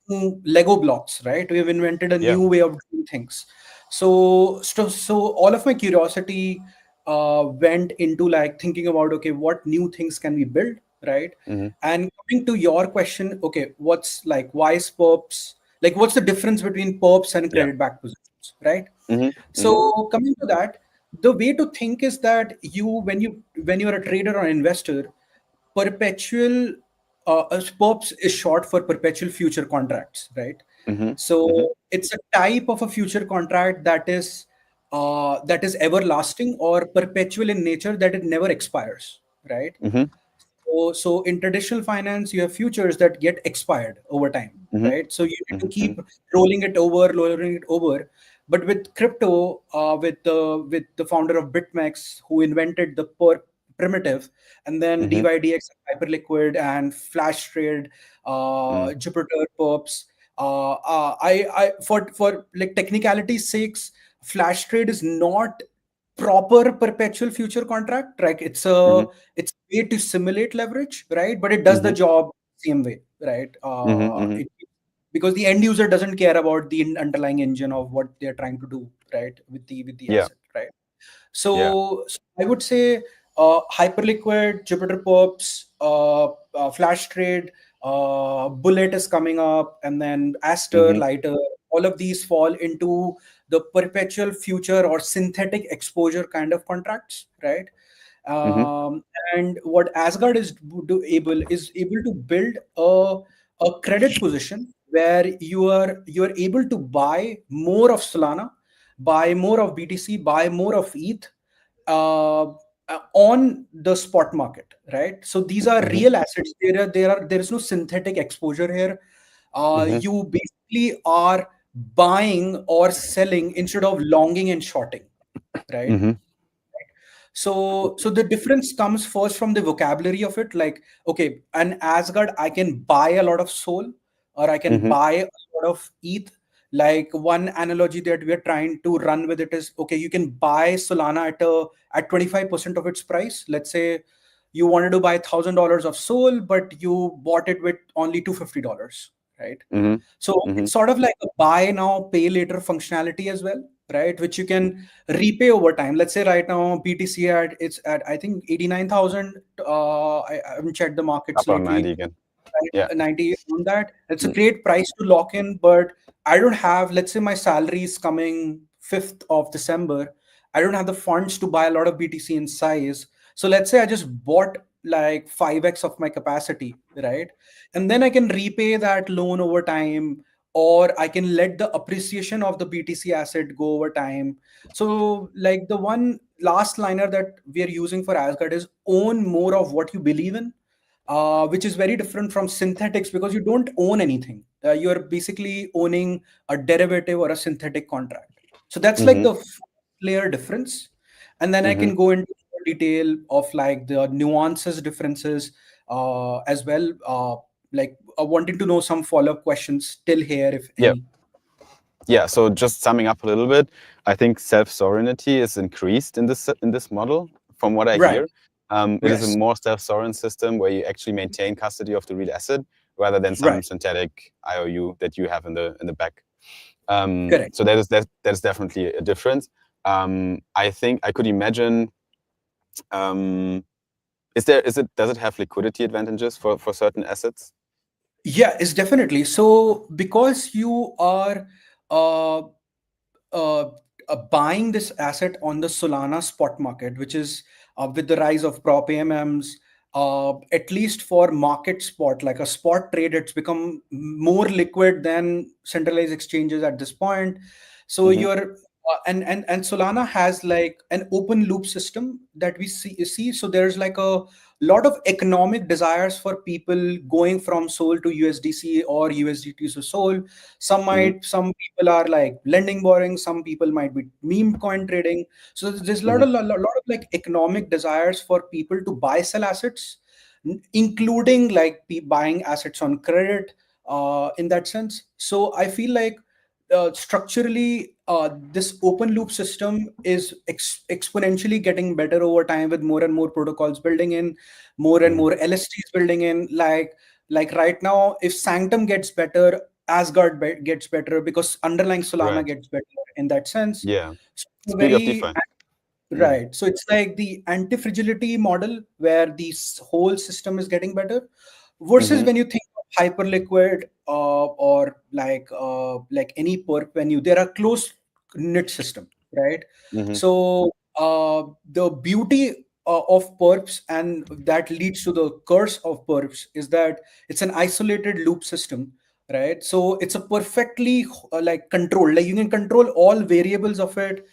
new Lego blocks, right? We've invented a
Yeah.
new way of doing things. So all of my curiosity went into like thinking about, okay, what new things can we build, right?
Mm-hmm.
And coming to your question, okay, what's like, why is perps, like, what's the difference between perps and
Yeah.
credit back positions, right?
Mm-hmm. Mm-hmm.
So coming to that, the way to think is that when you're a trader or investor, perpetual perps is short for perpetual future contracts, right?
Mm-hmm. Mm-hmm.
So it's a type of a future contract that is everlasting or perpetual in nature, that it never expires, right?
Mm-hmm.
So in traditional finance, you have futures that get expired over time,
Mm-hmm.
right? So you need to
Mm-hmm.
keep rolling it over. But with crypto, with the founder of BitMEX, who invented the per primitive, and then
Mm-hmm.
DYDX, Hyperliquid, and Flash Trade, Jupiter perps. For like technicality's sakes, Flash Trade is not proper perpetual future contract, right?
Mm-hmm.
It's a way to simulate leverage, right? But it does the
Mm-hmm.
job same way, right?
Mm-hmm.
Because the end user doesn't care about the underlying engine of what they're trying to do, right, with the
Yeah.
asset, right?
Yeah.
So I would say Hyperliquid, Jupiter Perps, Flash Trade, Bullet is coming up, and then Aster,
Mm-hmm.
Lighter. All of these fall into the perpetual future or synthetic exposure kind of contracts, right?
Mm-hmm.
Um, and what Asgard is able to build a credit position where you are able to buy more of Solana, buy more of BTC, buy more of ETH on the spot market, right? So these are
Mm-hmm.
real assets. There is no synthetic exposure here.
Mm-hmm.
You basically are buying or selling instead of longing and shorting, right?
Mm-hmm.
So the difference comes first from the vocabulary of it. Like, okay, an Asgard, I can buy a lot of Sol, or I can
Mm-hmm.
buy a lot of ETH. Like, one analogy that we're trying to run with it is, okay, you can buy Solana at 25% of its price. Let's say you wanted to buy $1,000 of Sol, but you bought it with only $250, right?
Mm-hmm.
So
Mm-hmm.
it's sort of like a buy now, pay later functionality as well, right? Which you can repay over time. Let's say right now BTC it's at, I think, 89,000. I haven't checked the markets
Up on 90
lately.
again.
Right,
Yeah.
90 on that. It's a
Mm.
great price to lock in, but I don't have, let's say my salary is coming 5th of December. I don't have the funds to buy a lot of BTC in size. So let's say I just bought like 5x of my capacity, right? And then I can repay that loan over time, or I can let the appreciation of the BTC asset go over time. So, like, the one last liner that we are using for Asgard is own more of what you believe in, which is very different from synthetics because you don't own anything. You're basically owning a derivative or a synthetic contract. So that's like
Mm-hmm.
the layer difference, and then I
Mm-hmm.
can go into more detail of like the nuances differences as well. Like wanting to know some follow-up questions till here, if
Yeah.
any.
Yeah. So just summing up a little bit, I think self-sovereignty is increased in this model, from what I
Right.
hear. It is a
Yes.
more self-sovereign system where you actually maintain custody of the real asset rather than some
Right.
synthetic IOU that you have in the back.
Correct.
So that is definitely a difference. I think I could imagine. Does it have liquidity advantages for certain assets?
Yeah, it's definitely so because you are uh, uh, buying this asset on the Solana spot market, which is with the rise of prop AMMs, at least for market spot, like a spot trade, it's become more liquid than centralized exchanges at this point. So
Mm-hmm.
you're and Solana has like an open loop system that we see. So there's like a lot of economic desires for people going from Sol to USDC or USDT to Sol.
Mm-hmm.
Some people are like lending borrowing, some people might be meme coin trading. So there's a
Mm-hmm.
lot of like economic desires for people to buy sell assets, including like buying assets on credit in that sense. So I feel like structurally this open loop system is exponentially getting better over time with more and more protocols building in, more and
Mm-hmm.
more LSTs building in. Like right now, if Sanctum gets better, Asgard gets better because underlying Solana
Right.
gets better in that sense.
Yeah.
So
Speak of
very
DeFi. Mm-hmm.
right. So it's like the anti-fragility model where the whole system is getting better, versus
Mm-hmm.
when you think of hyperliquid or like any perp venue, they're a close knit system, right?
Mm-hmm.
So the beauty of perps, and that leads to the curse of perps, is that it's an isolated loop system, right? So it's a perfectly like controlled, like you can control all variables of it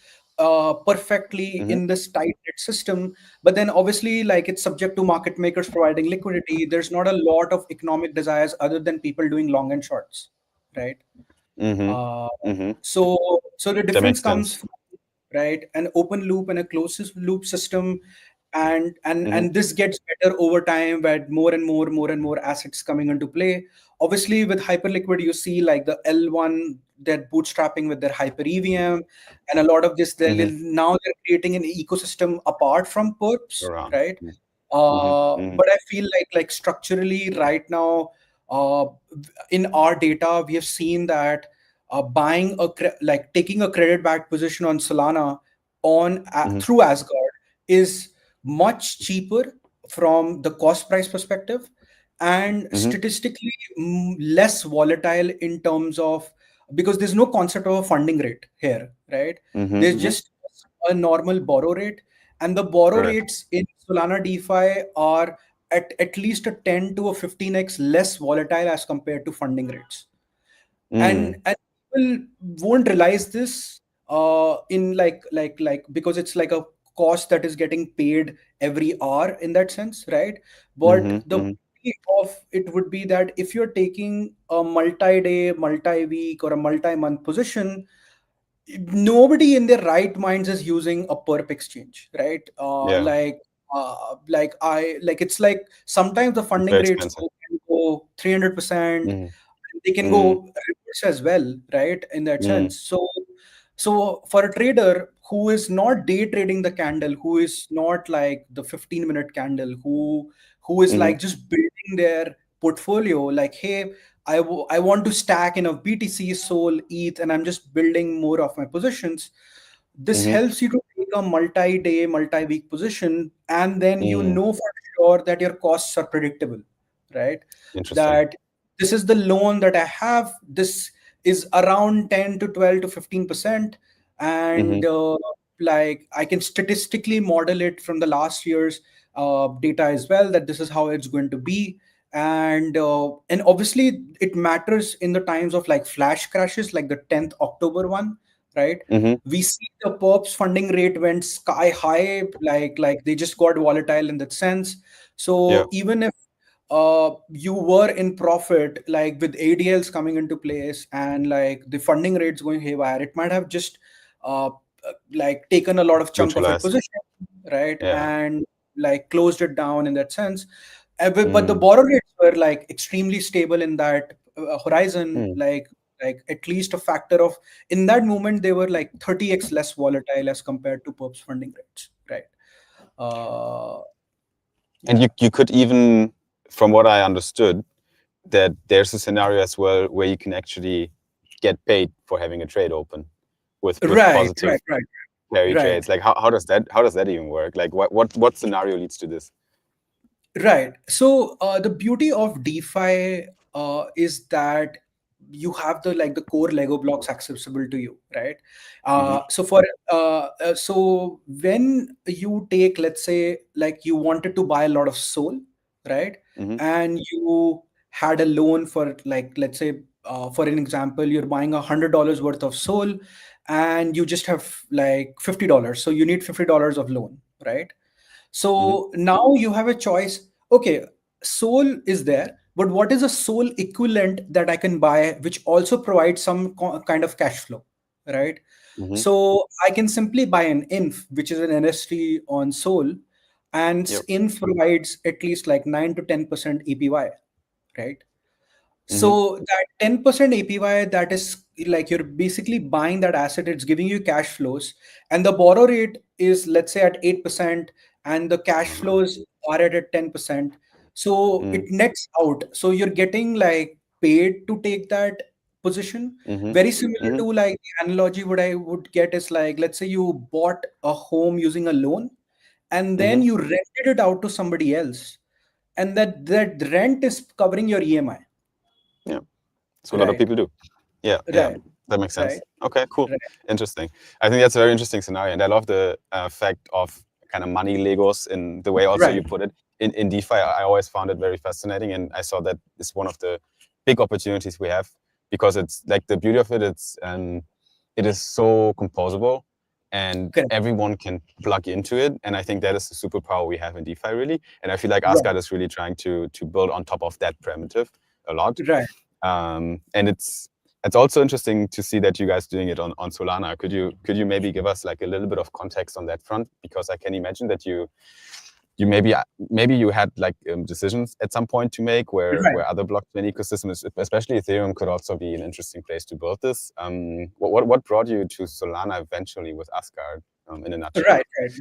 perfectly
Mm-hmm.
in this tight knit system. But then obviously, like it's subject to market makers providing liquidity. There's not a lot of economic desires other than people doing long and shorts, right?
Mm-hmm.
uh,
Mm-hmm.
so the
That
difference
makes
comes
sense.
from, right, an open loop and a closed loop system.
Mm-hmm.
And this gets better over time with more and more assets coming into play. Obviously with hyperliquid, you see like the L1, they're bootstrapping with their hyper EVM, and a lot of this
Mm-hmm.
now they're creating an ecosystem apart from perps,
Around.
right?
Mm-hmm. Mm-hmm.
But I feel like structurally right now, uh, in our data, we have seen that buying like taking a credit back position on Solana
Mm-hmm.
through Asgard is much cheaper from the cost price perspective, and
Mm-hmm.
statistically less volatile in terms of, because there's no concept of a funding rate here, right?
Mm-hmm.
There's
Mm-hmm.
just a normal borrow rate, and the borrow
Correct.
rates in Solana DeFi are at least a 10 to a 15x less volatile as compared to funding rates.
Mm.
And people won't realize this in because it's like a cost that is getting paid every hour in that sense, right? But
Mm-hmm.
the
Mm-hmm.
beauty of it would be that if you're taking a multi-day, multi-week, or a multi-month position, nobody in their right minds is using a perp exchange, right?
Yeah.
It's like sometimes the
It's
funding
very
rates
expensive.
can go 300%.
Mm-hmm.
They can
Mm-hmm.
go reverse as well, right? In that
Mm-hmm.
sense. So for a trader who is not day trading the candle, who is not like the 15-minute candle, who is
Mm-hmm.
like just building their portfolio, like, hey, I want to stack in a BTC, Sol, ETH, and I'm just building more of my positions. This
Mm-hmm.
helps you to take a multi-day, multi-week position, and then you
Mm.
know for sure that your costs are predictable, right?
Interesting.
That this is the loan that I have. This is around 10 to 12 to 15%.
Mm-hmm.
And like I can statistically model it from the last year's data as well, that this is how it's going to be. And obviously it matters in the times of like flash crashes, like the 10th October one, right?
Mm-hmm.
We see the perps funding rate went sky high, like they just got volatile in that sense.
Yeah.
So even if you were in profit, like with ADLs coming into place and like the funding rates going haywire, it might have just uh, like taken a lot of chunk of it
Neutralized.
position, right,
Yeah.
and like closed it down in that sense. But the
Mm.
borrow rates were like extremely stable in that horizon,
Mm.
like at least a factor of, in that moment they were like 30x less volatile as compared to perps funding rates, right? uh
And
yeah.
you could even, from what I understood, that there's a scenario as well where you can actually get paid for having a trade open with
Right,
positive
right, right,
carry
right.
trades. Like how does that even work? Like what scenario leads to this?
Right. So the beauty of DeFi is that you have the core Lego blocks accessible to you, right?
Mm-hmm.
So when you take, let's say, like you wanted to buy a lot of Sol, right?
Mm-hmm.
And you had a loan for, like, let's say, for an example, you're buying $100 worth of Sol, and you just have like $50, so you need $50 of loan, right?
Mm-hmm.
So now you have a choice. Okay, Soul is there, but what is a Soul equivalent that I can buy, which also provides some kind of cash flow, right?
Mm-hmm.
So I can simply buy an INF, which is an NST on Soul, and
Yep.
INF provides at least like 9 to 10% APY, right?
Mm-hmm.
So that 10% APY, that is like you're basically buying that asset, it's giving you cash flows, and the borrow rate is, let's say, at 8%, and the cash
Uh-huh.
flows are at 10%. So it
Mm.
nets out. So you're getting like paid to take that position.
Mm-hmm.
Very similar
Mm-hmm.
to, like, the analogy what I would get is like, let's say you bought a home using a loan, and
Mm-hmm.
then you rented it out to somebody else, and that rent is covering your EMI.
Yeah. That's what a lot of
Right,
people do. Yeah, yeah,
right,
that makes sense.
right,
Okay, cool,
right,
interesting. I think that's a very interesting scenario, and I love the fact of kind of money Legos in the way also
right,
you put it in DeFi. I always found it very fascinating, and I saw that it's one of the big opportunities we have because it's like the beauty of it. It is so composable, and
correct,
everyone can plug into it. And I think that is the superpower we have in DeFi, really. And I feel like
right,
Asgard is really trying to build on top of that primitive a lot.
right.
And it's also interesting to see that you guys doing it on Solana. Could you maybe give us like a little bit of context on that front? Because I can imagine that you maybe you had like decisions at some point to make
Right.
where other blockchain ecosystems, especially Ethereum, could also be an interesting place to build this. What brought you to Solana eventually with Asgard, in a
Right,
nutshell?
right, right.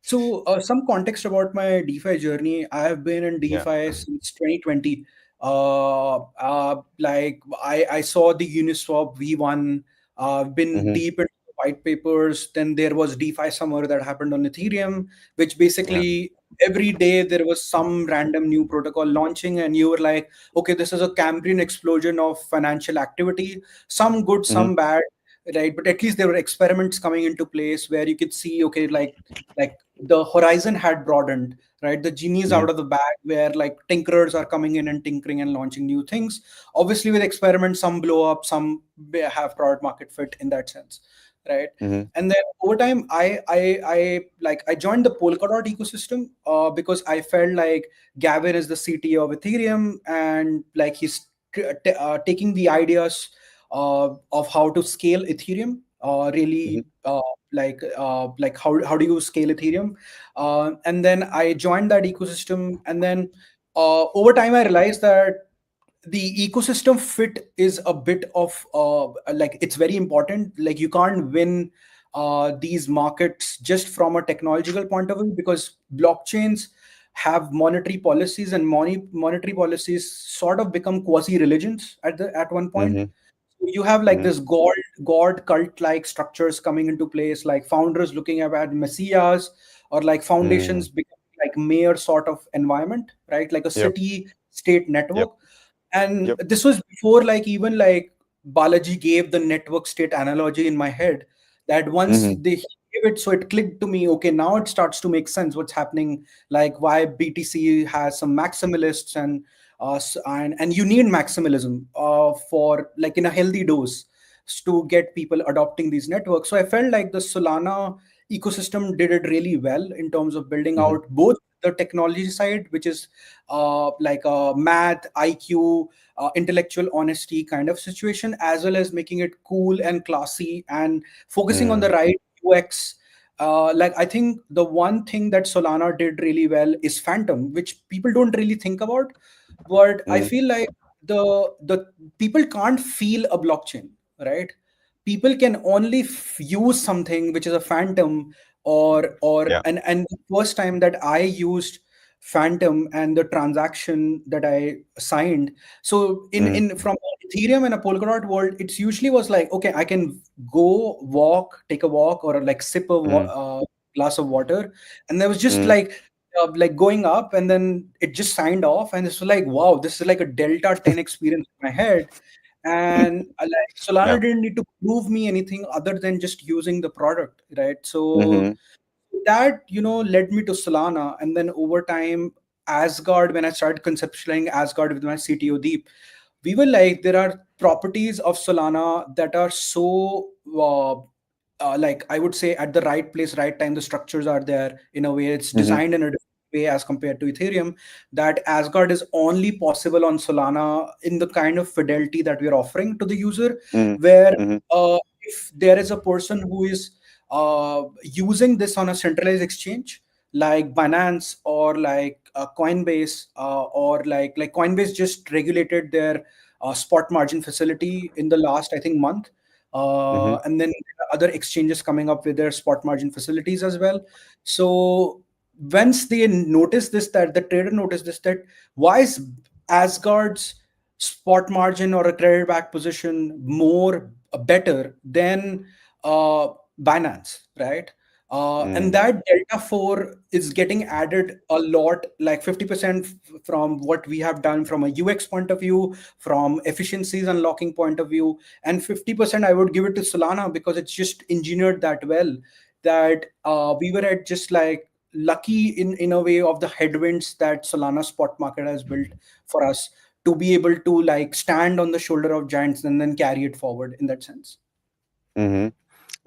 So, some context about my DeFi journey. I have been in
Yeah.
DeFi since 2020. Like I saw the Uniswap V1. Been
Mm-hmm.
deep into the white papers. Then there was DeFi summer that happened on Ethereum, which
Yeah.
basically every day there was some random new protocol launching, and you were like, okay, this is a Cambrian explosion of financial activity. Some good,
Mm-hmm.
some bad, right? But at least there were experiments coming into place where you could see, okay, like the horizon had broadened, right? The genie is
Mm-hmm.
out of the bag, where like tinkerers are coming in and tinkering and launching new things. Obviously with experiments, some blow up, some have product market fit in that sense, right?
Mm-hmm.
And then over time, I joined the Polkadot ecosystem, because I felt like Gavin is the CTO of Ethereum, and like he's taking the ideas of how to scale Ethereum.
Mm-hmm.
Really, like how do you scale Ethereum? And then I joined that ecosystem, and then over time I realized that the ecosystem fit is a bit of like it's very important. Like you can't win these markets just from a technological point of view, because blockchains have monetary policies, and monetary policies sort of become quasi religions at one point.
Mm-hmm.
You have like
Mm-hmm.
this god cult like structures coming into place, like founders looking at messiahs, or like
Mm.
foundations becoming like mayor sort of environment, right? Like a
Yep.
city state
Yep.
network. And
Yep.
this was before, like, even like Balaji gave the network state analogy in my head, that once
Mm-hmm.
they gave it, so it clicked to me, okay, now it starts to make sense what's happening, like why BTC has some maximalists, and you need maximalism for like in a healthy dose to get people adopting these networks. So I felt like the Solana ecosystem did it really well in terms of building
Mm-hmm.
out both the technology side, which is like a math, IQ, intellectual honesty kind of situation, as well as making it cool and classy and focusing on the
Mm.
right UX. Like I think the one thing that Solana did really well is Phantom, which people don't really think about. But I
Mm,
feel like the people can't feel a blockchain, right? People can only use something which is a Phantom, or
yeah.
and the first time that I used Phantom and the transaction that I signed, so
Mm,
in from Ethereum and a Polkadot world, it's usually was like, okay, I can go walk, take a walk, or like sip a
mm,
glass of water, and there was just
mm,
like going up, and then it just signed off, and this was like, wow, this is like a Delta 10 experience in my head. And like
yeah.
Solana didn't need to prove me anything other than just using the product, right? So
Mm-hmm.
that led me to Solana, and then over time, Asgard, when I started conceptualizing Asgard with my CTO Deep, we were like, there are properties of Solana that are so like I would say at the right place, right time. The structures are there in a way. It's
Mm-hmm.
designed in a different way as compared to Ethereum. That Asgard is only possible on Solana in the kind of fidelity that we are offering to the user,
Mm,
where
mm-hmm.
if there is a person who is using this on a centralized exchange like Binance or like Coinbase, or like Coinbase just regulated their spot margin facility in the last, I think, month.
Mm-hmm.
And then there are other exchanges coming up with their spot margin facilities as well. So once they notice this, that the trader noticed this, that why is Asgard's spot margin or a credit back position more better than Binance, right? And
Mm,
that Delta 4 is getting added a lot, like 50% from what we have done from a UX point of view, from efficiencies unlocking point of view. And 50% I would give it to Solana because it's just engineered that well that we were at just like lucky in a way of the headwinds that Solana spot market has built for us to be able to like stand on the shoulder of giants and then carry it forward in that sense.
mm-hmm.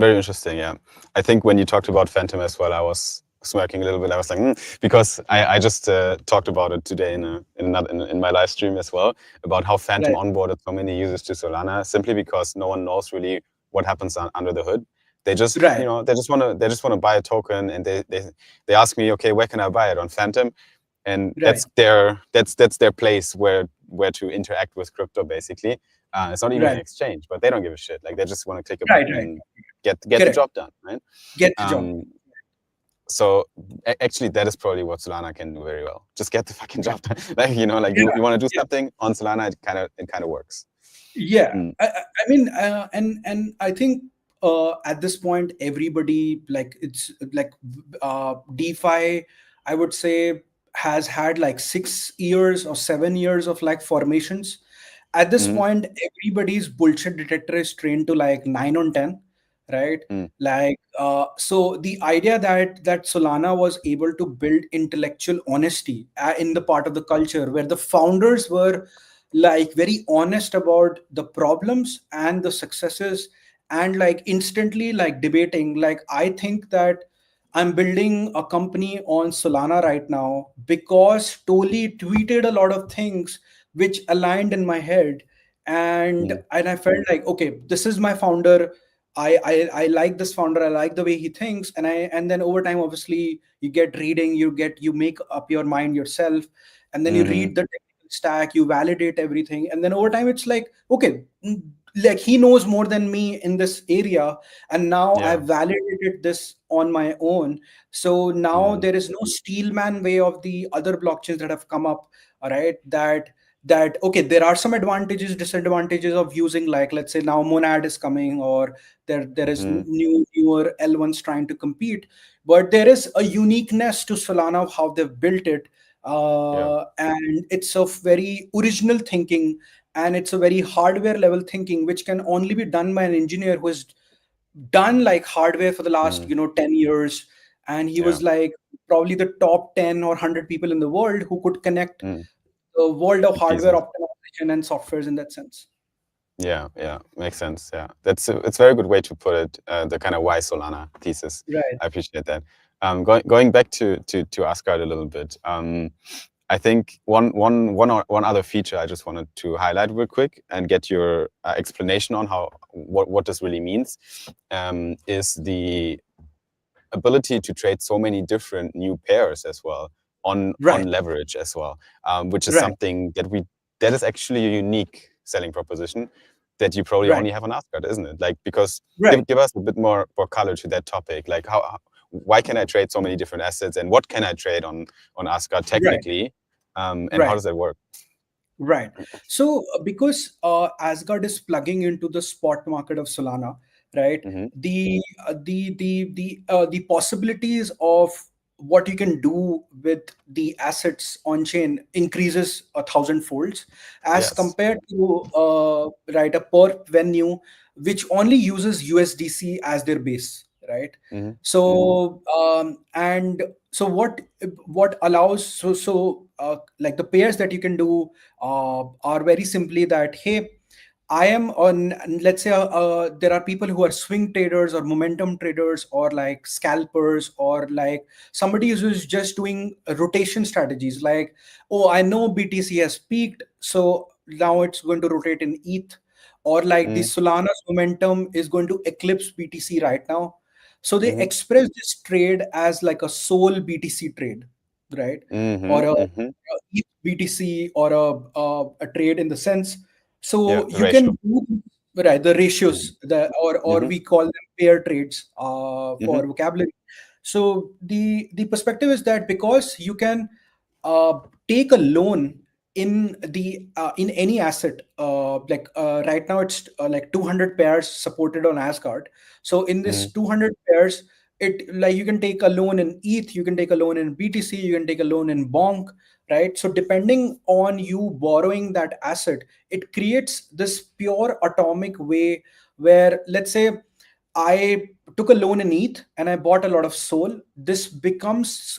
Very interesting. Yeah, I think when you talked about Phantom as well, I was smirking a little bit. I was like, because I just talked about it today in my live stream as well, about how Phantom
Right,
onboarded so many users to Solana simply because no one knows really what happens under the hood. They just,
right,
they just want to buy a token, and they ask me, okay, where can I buy it on Phantom? And
right,
that's their place where to interact with crypto basically. It's not even an
right,
exchange, but they don't give a shit. Like they just want to click a
right,
button
right.
and get the
Correct.
job done, right?
Get the job.
Um, so actually, that is probably what Solana can do very well. Just get the fucking job done. Like like
Yeah,
you want to do
yeah,
something on Solana, it kind of works.
yeah.
Mm,
I mean, and I think at this point, everybody like it's like DeFi, I would say, has had like 6 years or 7 years of like formations. At this
mm,
point, everybody's bullshit detector is trained to like 9 on 10, right?
mm,
Like so the idea that Solana was able to build intellectual honesty in the part of the culture where the founders were like very honest about the problems and the successes, and like instantly like debating, like I think that I'm building a company on Solana right now because Toli tweeted a lot of things which aligned in my head,
mm,
and I felt like, okay, this is my founder. I like this founder. I like the way he thinks, and then over time, obviously, you get reading, you make up your mind yourself, and then you
mm-hmm.
read the technical stack, you validate everything, and then over time, it's like, okay, like he knows more than me in this area, and now I've
Yeah.
validated this on my own. So now
Mm,
there is no steelman way of the other blockchains that have come up, all right? That okay, there are some advantages, disadvantages of using, like let's say now Monad is coming, or there is
mm,
newer L1s trying to compete, but there is a uniqueness to Solana of how they've built it,
yeah.
and it's of very original thinking, and it's a very hardware level thinking which can only be done by an engineer who has done like hardware for the last
Mm,
10 years, and he
yeah.
was like probably the top 10 or 100 people in the world who could connect
Mm,
the world of hardware
pieces.
optimization and softwares in that sense.
Yeah, yeah, makes sense. Yeah, it's a very good way to put it. The kind of why Solana thesis.
Right,
I appreciate that. Going back to Asgard a little bit. I think one other feature I just wanted to highlight real quick and get your explanation on what this really means, is the ability to trade so many different new pairs as well on
Right.
leverage as well, which is
Right.
something that is actually a unique selling proposition that you probably
Right.
only have on Asgard, isn't it? Like, because
Right.
give us a bit more color to that topic. Like, why can I trade so many different assets, and what can I trade on Asgard
Right.
technically, and how
Right.
does that work?
Right. So because Asgard is plugging into the spot market of Solana, right?
Mm-hmm.
The possibilities of what you can do with the assets on chain increases 1,000 folds as
Yes.
compared to right, a perp venue which only uses USDC as their base, right?
Mm-hmm.
So and so what allows like the pairs that you can do are very simply that, hey, I am on, let's say, there are people who are swing traders or momentum traders or like scalpers or like somebody who's just doing rotation strategies. Like, oh, I know BTC has peaked, so now it's going to rotate in ETH, or like the
Mm-hmm.
Solana's momentum is going to eclipse BTC right now. So they
Mm-hmm.
express this trade as like a sole BTC trade, right? Or
Mm-hmm.
a
Mm-hmm.
ETH BTC, or a trade in the sense.
Yeah,
So
the
you can
ratio.
do, right, the ratios, the or
Mm-hmm.
we call them pair trades
Mm-hmm.
for vocabulary. So the perspective is that because you can uh, take a loan in any asset, like right now it's like 200 pairs supported on Asgard. So in
Mm-hmm.
this 200 pairs, it like you can take a loan in ETH, you can take a loan in BTC, you can take a loan in Bonk, right? So depending on you borrowing that asset, it creates this pure atomic way where, let's say, I took a loan in ETH and I bought a lot of SOL. This becomes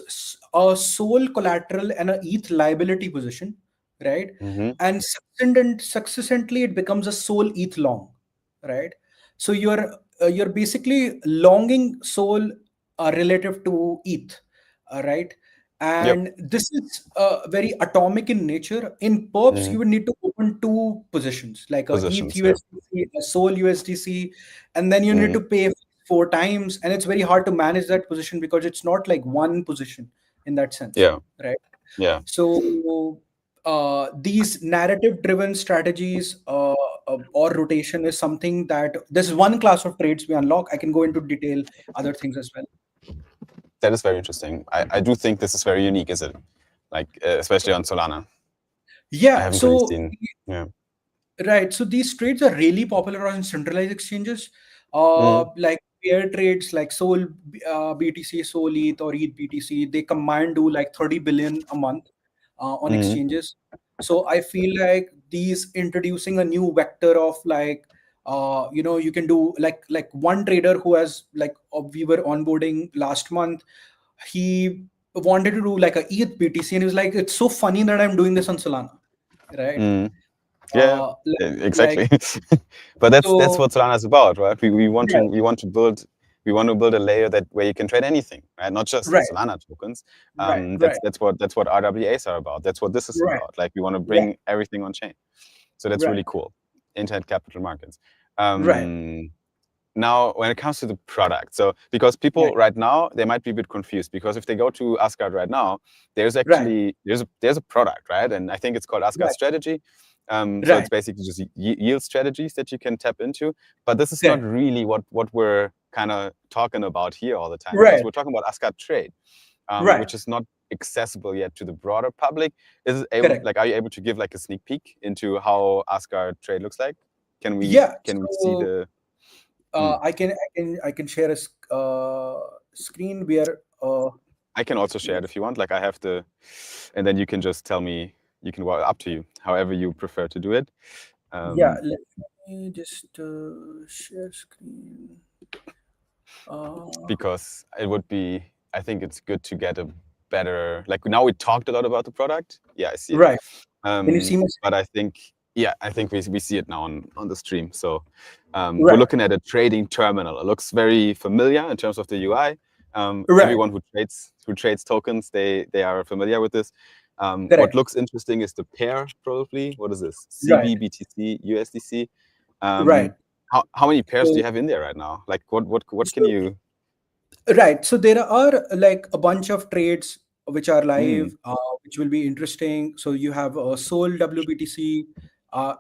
a SOL collateral and a ETH liability position, right?
Mm-hmm.
And successantly, it becomes a SOL ETH long, right? So you're basically longing SOL relative to ETH, right?
Yep.
And this is very atomic in nature. In perps,
Mm-hmm.
you would need to open two positions, like a ETH
Positions. Yeah.
USDC, a SOL USDC, and then you need
Mm-hmm.
to pay 4 times, and it's very hard to manage that position because it's not like one position in that sense,
Yeah.
right?
Yeah.
So these narrative driven strategies or rotation is something that this is one class of trades we unlock. I can go into detail other things as well.
That is very interesting. I do think this is very unique, is it? Like, especially on Solana. I
Yeah,
haven't really
so
seen. Yeah.
right. So these trades are really popular on centralized exchanges,
Mm-hmm.
like pair trades like Sol BTC, Sol ETH, or ETH BTC. They combined do like 30 billion a month on
Mm-hmm.
exchanges. So I feel like these introducing a new vector of like, you can do like one trader who has like we were onboarding last month. He wanted to do like a ETH BTC, and he was like, it's so funny that I'm doing this on Solana, right?
Mm-hmm. Yeah,
Like
exactly. But that's
so
what Solana is about, right? We
right,
want to build a layer that where you can trade anything, right? Not just
right,
Solana tokens.
right, right,
That's what RWAs are about. That's what this is
right,
about. Like, we want to
right,
bring everything on chain. So that's
right,
really cool. Internet capital markets.
right,
Now, when it comes to the product, so because people
right,
right now, they might be a bit confused, because if they go to Asgard right now, there's
right,
actually there's a product, right? And I think it's called Asgard
right,
Strategy. So
right,
it's basically just yield strategies that you can tap into. But this is not
correct,
really what we're kind of talking about here all the time, because
right,
we're talking about Asgard Trade,
right,
which is not accessible yet to the broader public. Is it able,
correct.
like, are you able to give like a sneak peek into how Asgard Trade looks like?
Yeah.
Can we see
So
the? Mm.
I can share a screen where
I can also share it if you want. Like, I have the, and then you can just tell me. You can, well, up to you, however you prefer to do it.
yeah. Let me just share screen.
Because it would be, I think it's good to get a better, like, now we talked a lot about the product. Yeah, I see it.
Right. Can you see my
But
screen?
I think, yeah, I think we see it now on the stream. So we're
Right.
looking at a trading terminal. It looks very familiar in terms of the UI.
Right.
Everyone who trades tokens, they are familiar with this. What
Correct.
looks interesting is the pair, probably. What is this?
Right.
CB, BTC, USDC.
Right.
How many pairs do
So
you have in there right now? Like, what can
so
you?
Right. So there are like a bunch of trades which are
Mm,
live, which will be interesting. So you have a Sol WBTC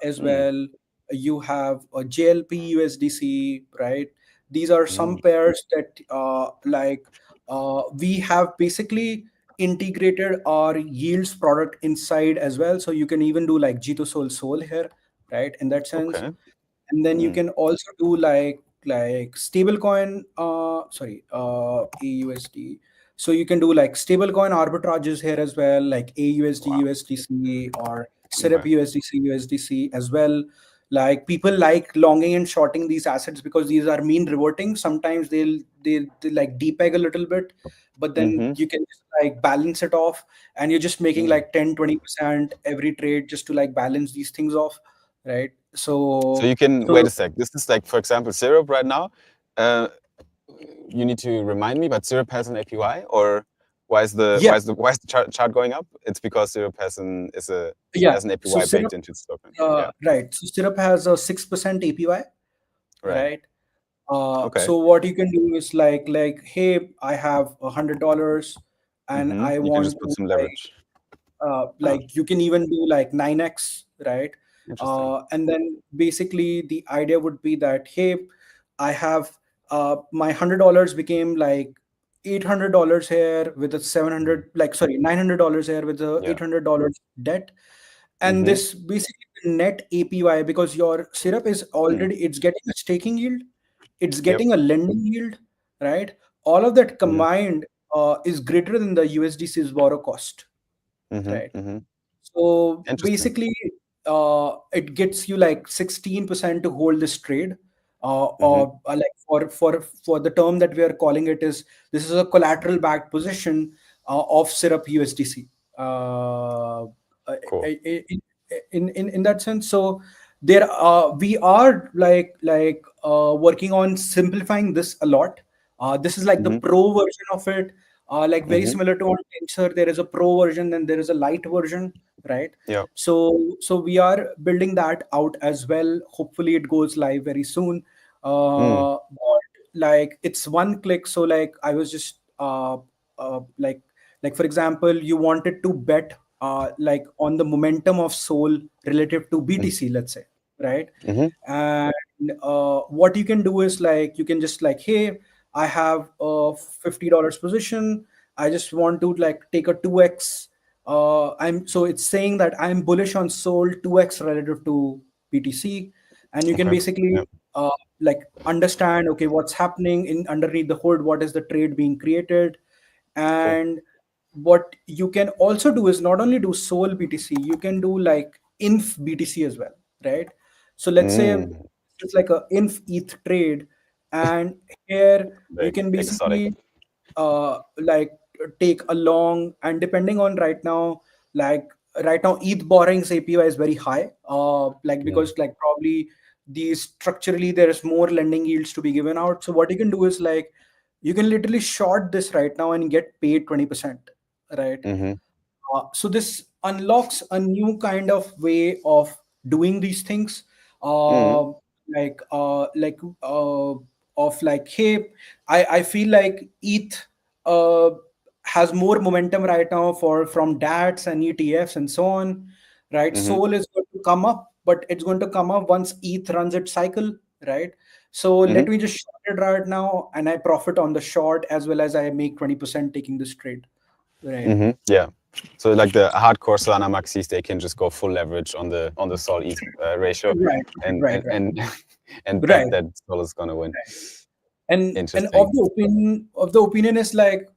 as
mm,
well. You have a JLP USDC, right? These are some
mm.
pairs that we have basically integrated our yields product inside as well. So you can even do like G2 Sol here, right? In that sense,
Okay.
and then you
Mm,
can also do like stablecoin AUSD. So you can do like stablecoin arbitrages here as well, like AUSD
wow.
USDC or syrup
Okay.
USDC as well. Like people like longing and shorting these assets because these are mean reverting. Sometimes they like depeg a little bit, but then
Mm-hmm.
you can just like balance it off, and you're just making
Mm.
like 10-20% every trade just to like balance these things off, right?
So
So
you can wait
so
a sec. This is like, for example, syrup right now. Uh, you need to remind me, but syrup has an APY, or
yeah,
why is the chart going up? It's because syrup
yeah.
has an
So
APY baked
syrup,
into its token. Yeah.
right. So syrup has a 6% APY,
Right.
right?
Okay.
So what you can do is like, hey, I have $100 and
Mm-hmm.
I
You can
want
just put
to
some leverage. Ah,
like you can even do like 9x, right?
interesting.
And then basically the idea would be that, hey, I have my $100 became like $800 here with a
Mm.
700, like sorry, $900 here with a
Yeah.
$800 debt. And
Mm-hmm.
this basically the net APY, because your syrup is
Mm.
already, it's getting a staking yield, it's
Yep.
getting a lending yield, right? All of that
Mm-hmm.
combined is greater than the USDC's borrow cost,
Mm-hmm.
right?
Mm-hmm.
So
Interesting.
basically, it gets you like 16% to hold this trade.
Mm-hmm.
Like for the term that we are calling it is, this is a collateral backed position of syrup USDC. Uh,
Cool.
in that sense, so there we are working on simplifying this a lot. This is like the
Mm-hmm.
pro version of it, like very
Mm-hmm.
similar to on Tensor. There is a pro version and there is a light version, right?
Yeah.
So we are building that out as well. Hopefully it goes live very soon.
Mm.
But like it's one click. So like I was just uh like like for example, you wanted to bet like on the momentum of Sol relative to
Mm.
BTC, let's say, right?
Mm-hmm.
And what you can do is like you can just like, hey, I have a $50 position. I just want to like take a 2x. I'm so it's saying that I'm bullish on Sol 2x relative to BTC, and you can
Okay.
basically
Yeah.
uh, like understand, okay, what's happening in underneath the hood, what is the trade being created.
Cool.
And what you can also do is not only do Sol BTC, you can do like inf BTC as well, right? So let's say
Mm.
it's like a inf ETH trade, and here you
Very
can
exotic.
basically like take a long, and depending on like right now ETH borrowings APY is very high, like
Mm.
because like probably these structurally there is more lending yields to be given out. So what you can do is like you can literally short this right now and get paid 20%, right?
Mm-hmm.
So this unlocks a new kind of way of doing these things,
Mm.
uh, like uh, like uh, of like, hey, I feel like ETH uh, has more momentum right now for from DATs and ETFs and so on, right?
Mm-hmm.
Sol is going to come up, but it's going to come up once ETH runs its cycle, right? So
Mm-hmm.
let me just short it right now, and I profit on the short as well as I make 20% taking this trade, right?
Mm-hmm. Yeah. So like the hardcore Solana maxis, they can just go full leverage on the Sol ETH ratio,
Right,
and
right,
and
right,
and and bet
right.
that Sol is gonna win.
And
Interesting.
of the opinion is like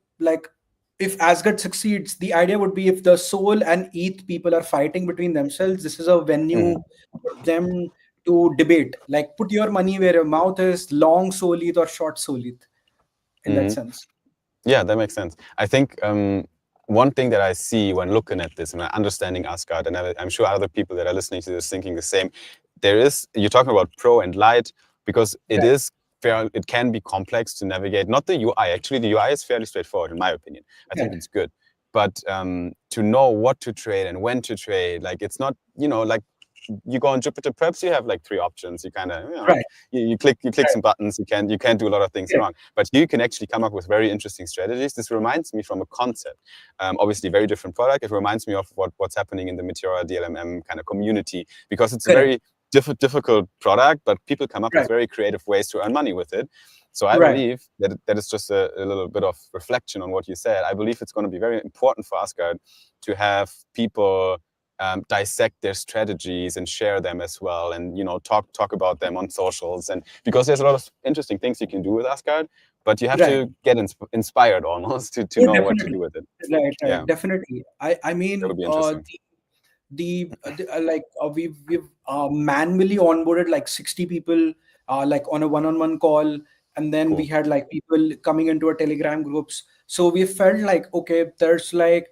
if Asgard succeeds, the idea would be if the Soul and ETH people are fighting between themselves, this is a
Mm.
venue for them to debate. Like put your money where your mouth is, long Soul ETH or short Soul ETH, in that
Mm-hmm.
sense.
Yeah, that makes sense. I think one thing that I see when looking at this and understanding Asgard, and I'm sure other people that are listening to this thinking the same, you're talking about pro and light because it
Right,
is fair, it can be complex to navigate. Not the UI, actually, the UI is fairly straightforward in my opinion. I think
right,
it's good. But to know what to trade and when to trade, like it's not, like you go on Jupyter Preps, you have like three options. You kind of,
Right.
you click
Right.
some buttons. You can't do a lot of things
Yeah.
wrong, but you can actually come up with very interesting strategies. This reminds me from a concept, obviously very different product. It reminds me of what's happening in the Meteora DLMM kind of community, because it's a
Correct.
very difficult product, but people come up with
Right.
very creative ways to earn money with it. So I
Right.
believe that is just a little bit of reflection on what you said. I believe it's going to be very important for Asgard to have people dissect their strategies and share them as well, and talk about them on socials, and because there's a lot of interesting things you can do with Asgard, but you have
Right.
to get inspired almost to
Oh,
know what to
definitely.
do with it.
Right.
Yeah,
Right. Definitely. I
that
mean,
would be interesting.
like we've manually onboarded like 60 people, like on a one-on-one call, and then we
Cool.
had like people coming into our Telegram groups. So we felt like, okay, there's like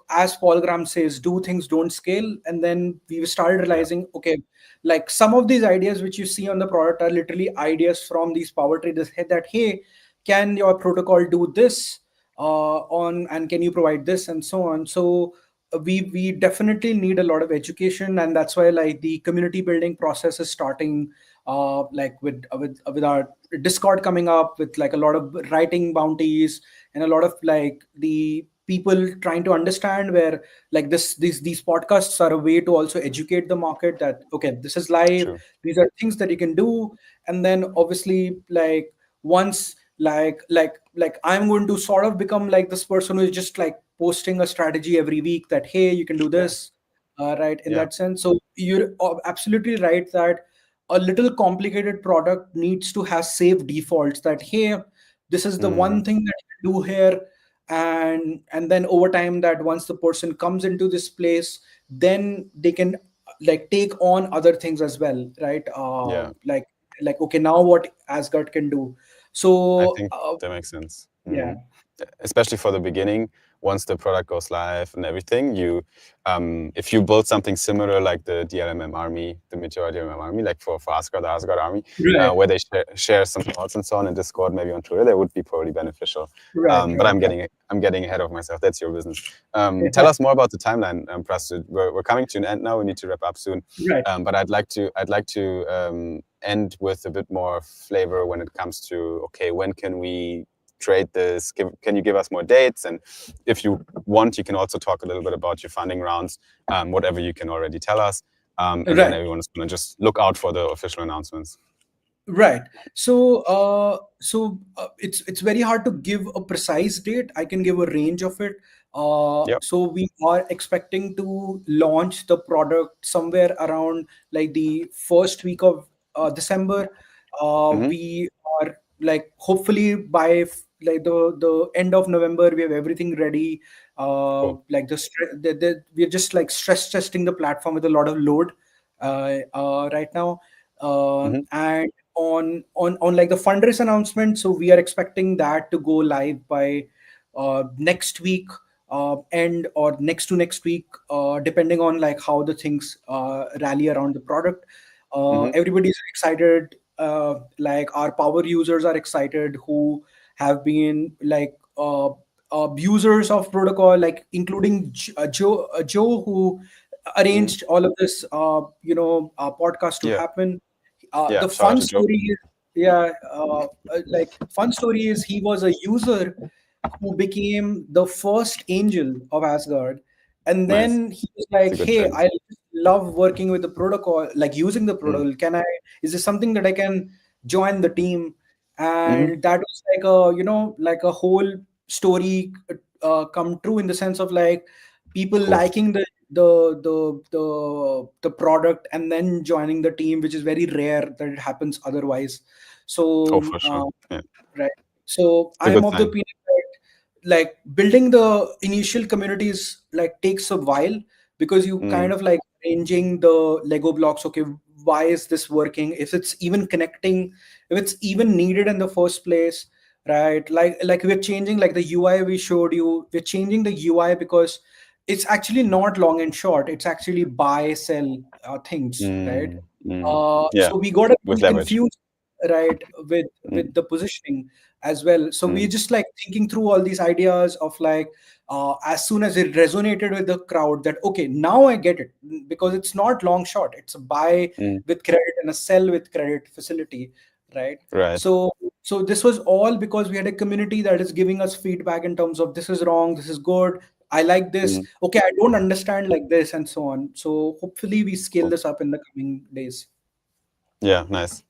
as Paul Graham says, do things, don't scale. And then we started
Yeah,
realizing, okay, like some of these ideas which you see on the product are literally ideas from these power traders that, hey, can your protocol do this on, and can you provide this, and so on. So we definitely need a lot of education, and that's why like the community building process is starting, like with our Discord coming up with like a lot of writing bounties, and a lot of like the people trying to understand where like these podcasts are a way to also educate the market that, okay, this is live,
true.
these are things that you can do. And then obviously like once like I'm going to sort of become like this person who is just like posting a strategy every week that, hey, you can do
Yeah,
this, right, in
yeah.
that sense. So you're absolutely right that a little complicated product needs to have safe defaults that, hey, this is the
Mm,
one thing that you do here. And then over time, that once the person comes into this place, then they can like take on other things as well, right?
yeah,
Like okay, now what Asgard can do.
I
So
think that makes sense.
yeah.
Especially for the beginning, once the product goes live and everything, if you build something similar like the DLMM army, the Meteor DLMM army, like for Asgard, the Asgard army,
Right.
where they share some thoughts and so on in Discord, maybe on Twitter, that would be probably beneficial.
Right.
But
Right.
I'm getting ahead of myself. That's your business. Tell
Right.
us more about the timeline, Prastu. We're coming to an end now. We need to wrap up soon.
Right.
But I'd like to end with a bit more flavor when it comes to, okay, when can we trade this? Can you give us more dates? And if you want, you can also talk a little bit about your funding rounds, whatever you can already tell us. And then
Right.
everyone is going to just look out for the official announcements.
Right. It's very hard to give a precise date. I can give a range of it.
Yep.
So we are expecting to launch the product somewhere around like the first week of December.
Mm-hmm.
We are like hopefully by like the end of November we have everything ready.
Cool.
Like we're just like stress testing the platform with a lot of load right now.
Mm-hmm.
And on like the fundraise announcement, so we are expecting that to go live by next week, end or next to next week, depending on like how the things rally around the product.
Mm-hmm.
Everybody's excited, like our power users are excited who have been like abusers of protocol, like including Joe, who
Mm-hmm.
arranged all of this podcast to
Yeah.
happen.
Yeah.
The
Shout out
fun
to Joe.
story is, yeah, like fun story is he was a user who became the first angel of Asgard, and
Nice.
then he was
It's
like,
a good
"Hey,
journey.
I love working with the protocol, like using the
Mm-hmm.
protocol. Can I? Is this something that I can join the team?"
Mm-hmm.
And that was like a like a whole story come true in the sense of like people
Cool.
liking the product and then joining the team, which is very rare that it happens otherwise.
Oh,
So
for sure. Yeah.
right. So
It's a
I am
good
of the
sign.
opinion that like building the initial communities like takes a while, because you
Mm,
kind of like arranging the Lego blocks. Okay, why is this working? If it's even connecting, if it's even needed in the first place, right? Like we're changing like the UI we showed you. We're changing the UI because it's actually not long and short. It's actually buy sell things, right?
yeah.
So we got a
With
little
leverage.
confused, right, with
Mm,
the positioning, as well. So we're just like thinking through all these ideas of like, as soon as it resonated with the crowd, that okay, now I get it, because it's not long shot, it's a buy with credit and a sell with credit facility, right?
Right.
So this was all because we had a community that is giving us feedback in terms of this is wrong, this is good, I like this, okay, I don't understand like this, and so on. So hopefully we scale
Cool.
this up in the coming days.
Yeah, nice.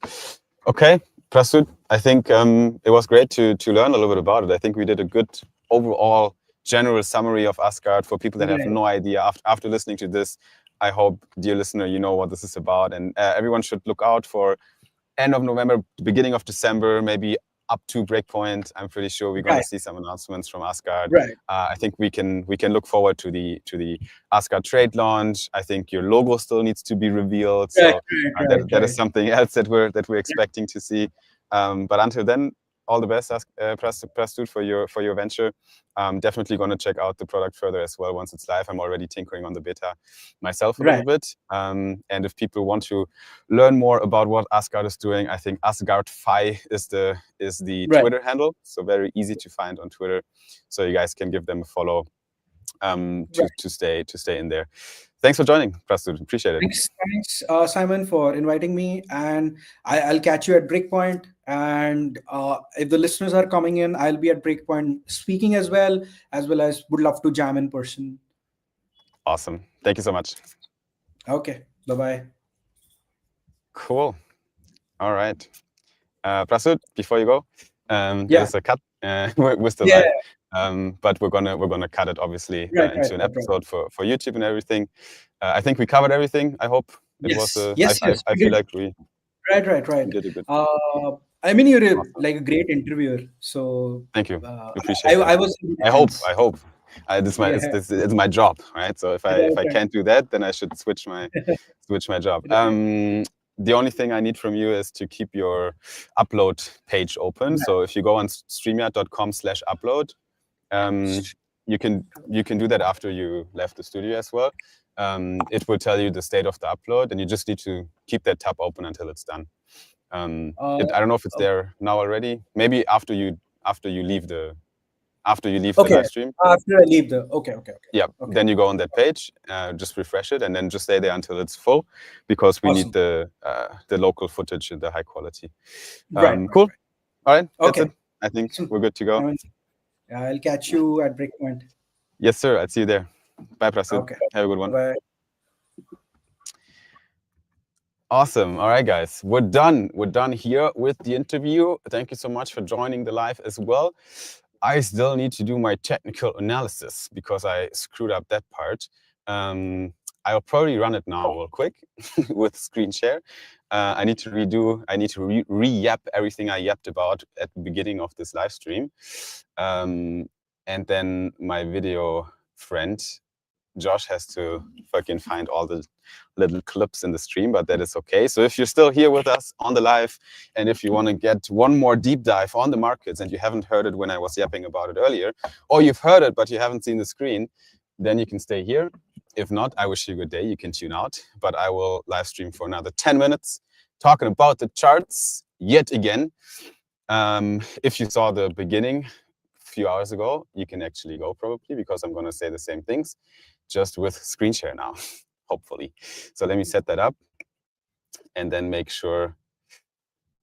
Okay, Prasud, I think it was great to learn a little bit about it. I think we did a good overall general summary of Asgard for people that have
Right.
no idea. After listening to this, I hope, dear listener, you know what this is about. And everyone should look out for end of November, beginning of December, maybe up to Breakpoint. I'm pretty sure we're going to
Right.
see some announcements from Asgard.
Right.
I think we can look forward to the Asgard trade launch. I think your logo still needs to be revealed, so that is something else that we're expecting to see. But until then, all the best, Prastud, for your venture. I'm definitely going to check out the product further as well once it's live. I'm already tinkering on the beta myself a little bit. And if people want to learn more about what Asgard is doing, I think Asgard is the Twitter handle, so very easy to find on Twitter. So you guys can give them a follow to stay in there. Thanks for joining, Prastud. Appreciate it.
Thanks, Simon, for inviting me. And I'll catch you at Breakpoint. And if the listeners are coming in, I'll be at Breakpoint speaking as well as would love to jam in person.
Awesome. Thank you so much.
Okay. Bye-bye.
Cool. All right. Prasud, before you go, there's a cut. We're still live. But we're gonna cut it obviously into an episode for YouTube and everything. I think we covered everything. I hope it was. I feel like we.
Right.
We did a good.
I mean, you're like a great interviewer. So
thank you. Appreciate it. I hope. It's my job, right? So if I can't do that, then I should switch my job. The only thing I need from you is to keep your upload page open. So if you go on streamyard.com/upload, you can do that after you left the studio as well. It will tell you the state of the upload, and you just need to keep that tab open until it's done. I don't know if it's there now already. Maybe after you leave the live stream.
After I leave okay.
Yeah, then you go on that page, just refresh it, and then just stay there until it's full, because we need the local footage in the high quality. Cool. All right. That's it. I think we're good to go.
I'll catch you at Breakpoint.
Yes, sir. I'll see you there. Bye, Prasud.
Okay.
Have a good one.
Bye.
Awesome. All right, guys. We're done. We're done here with the interview. Thank you so much for joining the live as well. I still need to do my technical analysis because I screwed up that part. I'll probably run it now real quick with screen share. I need to re-yap everything I yapped about at the beginning of this live stream. And then my video friend, Josh, has to fucking find all the little clips in the stream, but that is okay. So if you're still here with us on the live, and if you want to get one more deep dive on the markets and you haven't heard it when I was yapping about it earlier, or you've heard it but you haven't seen the screen, then you can stay here. If not, I wish you a good day. You can tune out, but I will live stream for another 10 minutes talking about the charts yet again. If you saw the beginning a few hours ago, you can actually go probably, because I'm going to say the same things, just with screen share now, hopefully. So let me set that up and then make sure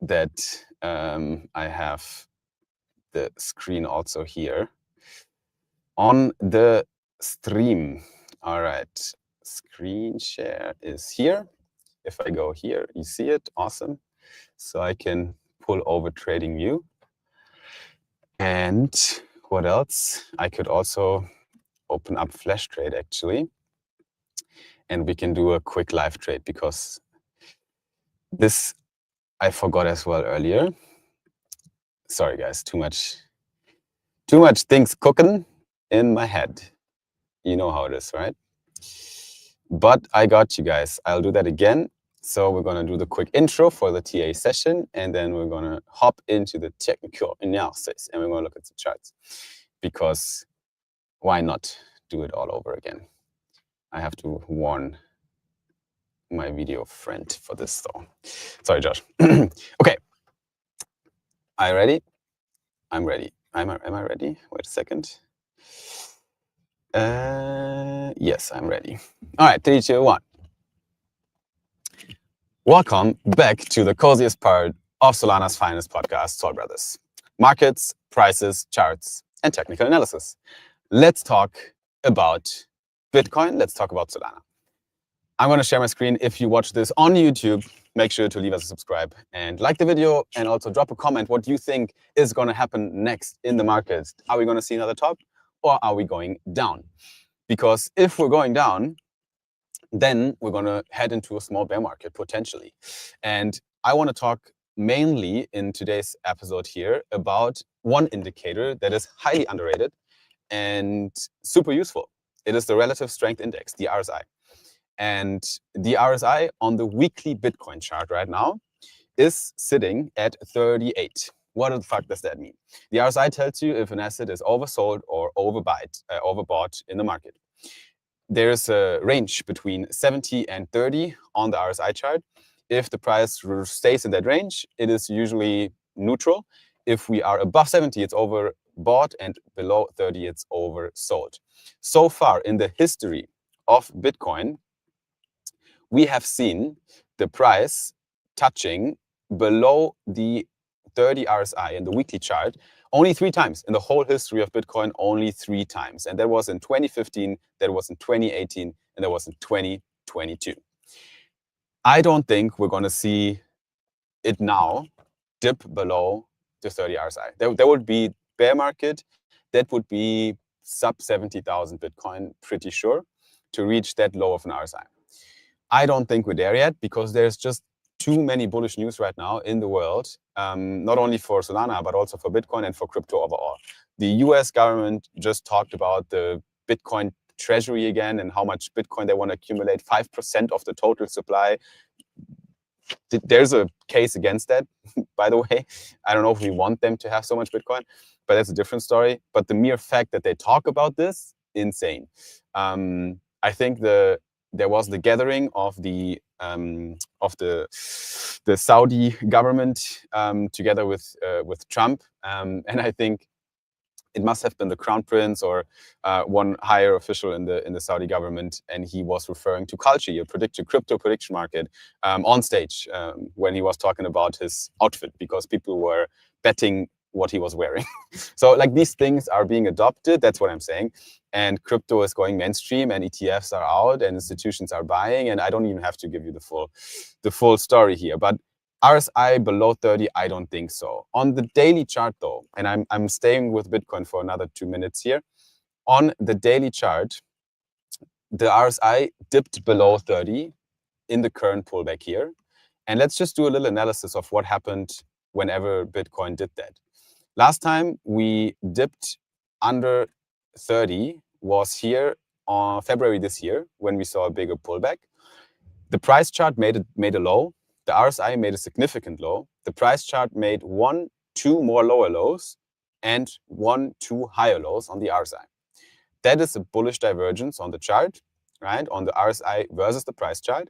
that I have the screen also here on the stream. All right, screen share is here. If I go here, you see it, awesome. So I can pull over Trading View. And what else? I could also open up Flash Trade actually. And we can do a quick live trade, because this I forgot as well earlier. Sorry guys, too much things cooking in my head. You know how it is, right? But I got you guys. I'll do that again. So we're going to do the quick intro for the TA session, and then we're going to hop into the technical analysis, and we're going to look at the charts, because why not do it all over again? I have to warn my video friend for this though. Sorry, Josh. Okay. Are you ready? I'm ready. Am I ready? Wait a second. Yes, I'm ready. All right, 3, 2, 1. Welcome back to the coziest part of Solana's finest podcast, Sol Brothers. Markets, prices, charts, and technical analysis. Let's talk about Bitcoin. Let's talk about Solana. I'm going to share my screen. If you watch this on YouTube, make sure to leave us a subscribe and like the video, and also drop a comment what you think is going to happen next in the markets. Are we going to see another top, or are we going down? Because if we're going down, then we're going to head into a small bear market potentially. And I want to talk mainly in today's episode here about one indicator that is highly underrated and super useful. It is the relative strength index, the RSI. And the RSI on the weekly Bitcoin chart right now is sitting at 38. What the fuck does that mean? The RSI tells you if an asset is oversold or overbought in the market. There's a range between 70 and 30 on the RSI chart. If the price stays in that range, it is usually neutral. If we are above 70, it's overbought, and below 30, it's oversold. So far in the history of Bitcoin, we have seen the price touching below the 30 RSI in the weekly chart only 3 times in the whole history of Bitcoin, only 3 times. And that was in 2015, that was in 2018, and that was in 2022. I don't think we're going to see it now dip below the 30 RSI. There would be bear market. That would be sub 70,000 Bitcoin, pretty sure, to reach that low of an RSI. I don't think we're there yet because there's just too many bullish news right now in the world, not only for Solana, but also for Bitcoin and for crypto overall. The US government just talked about the Bitcoin treasury again and how much Bitcoin they want to accumulate, 5% of the total supply. There's a case against that, by the way. I don't know if we want them to have so much Bitcoin, but that's a different story. But the mere fact that they talk about this, insane. I think there was the gathering of the Saudi government together with Trump, and I think it must have been the crown prince or one higher official in the Saudi government, and he was referring to Kalshi, a crypto prediction market, on stage when he was talking about his outfit because people were betting what he was wearing. So like these things are being adopted, that's what I'm saying. And crypto is going mainstream and ETFs are out and institutions are buying, and I don't even have to give you the full story here. But RSI below 30, I don't think so. On the daily chart though, and I'm staying with Bitcoin for another 2 minutes here. On the daily chart, the RSI dipped below 30 in the current pullback here. And let's just do a little analysis of what happened whenever Bitcoin did that. Last time we dipped under 30 was here on February this year when we saw a bigger pullback. The price chart made a low. The RSI made a significant low. The price chart made 1, 2 more lower lows and 1, 2 higher lows on the RSI. That is a bullish divergence on the chart, right? On the RSI versus the price chart.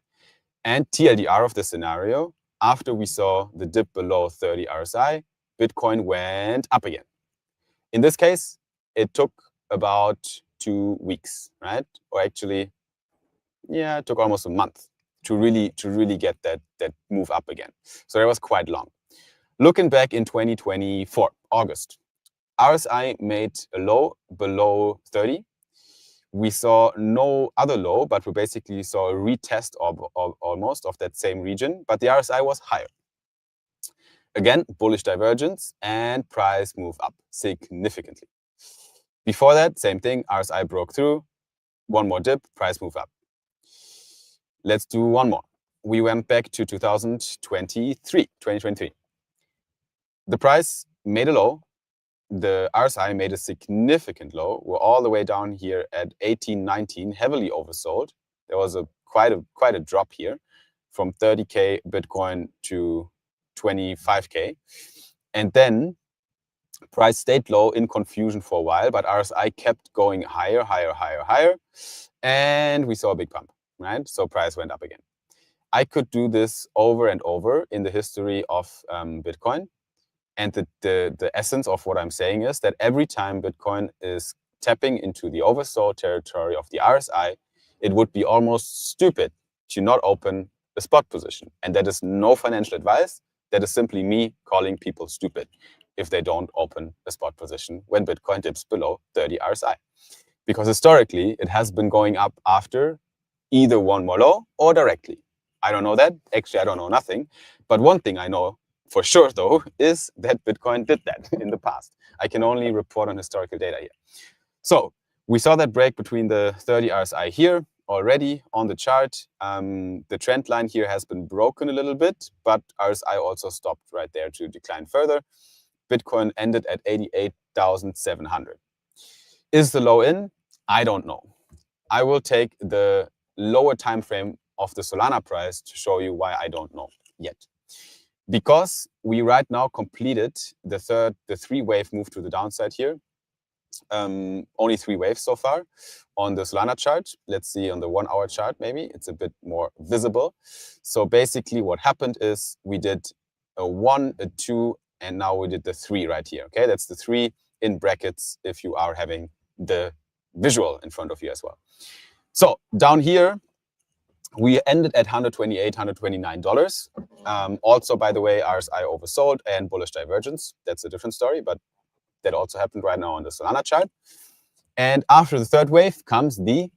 And TLDR of the scenario, after we saw the dip below 30 RSI, Bitcoin went up again. In this case, it took about 2 weeks, right? Or actually, yeah, it took almost a month to really get that move up again. So that was quite long. Looking back in 2024, August, RSI made a low below 30. We saw no other low, but we basically saw a retest of almost of that same region, but the RSI was higher. Again, bullish divergence and price move up significantly. Before that, same thing, RSI broke through, 1 more dip, price move up. Let's do 1 more. We went back to 2023. The price made a low. The RSI made a significant low. We're all the way down here at 18, 19, heavily oversold. There was quite a drop here from 30K Bitcoin to 25K. And then price stayed low in confusion for a while, but RSI kept going higher. And we saw a big pump, right? So price went up again. I could do this over and over in the history of Bitcoin. And the essence of what I'm saying is that every time Bitcoin is tapping into the oversold territory of the RSI, it would be almost stupid to not open a spot position. And that is no financial advice. That is simply me calling people stupid if they don't open a spot position when Bitcoin dips below 30 RSI. Because historically, it has been going up after either one more low or directly. I don't know that. Actually, I don't know nothing. But one thing I know for sure, though, is that Bitcoin did that in the past. I can only report on historical data here. So we saw that break between the 30 RSI here already on the chart. The trend line here has been broken a little bit, but RSI also stopped right there to decline further. Bitcoin ended at 88,700. Is the low in? I don't know. I will take the lower time frame of the Solana price to show you why I don't know yet. Because we right now completed the three-wave move to the downside here. Only 3 waves so far on the Solana chart. Let's see on the 1 hour chart, maybe it's a bit more visible. So basically what happened is we did a 1, a 2, and now we did the 3 right here. Okay, that's the 3 in brackets if you are having the visual in front of you as well. So down here, we ended at $128, $129. Also, by the way, RSI oversold and bullish divergence. That's a different story, but that also happened right now on the Solana chart. And after the third wave comes the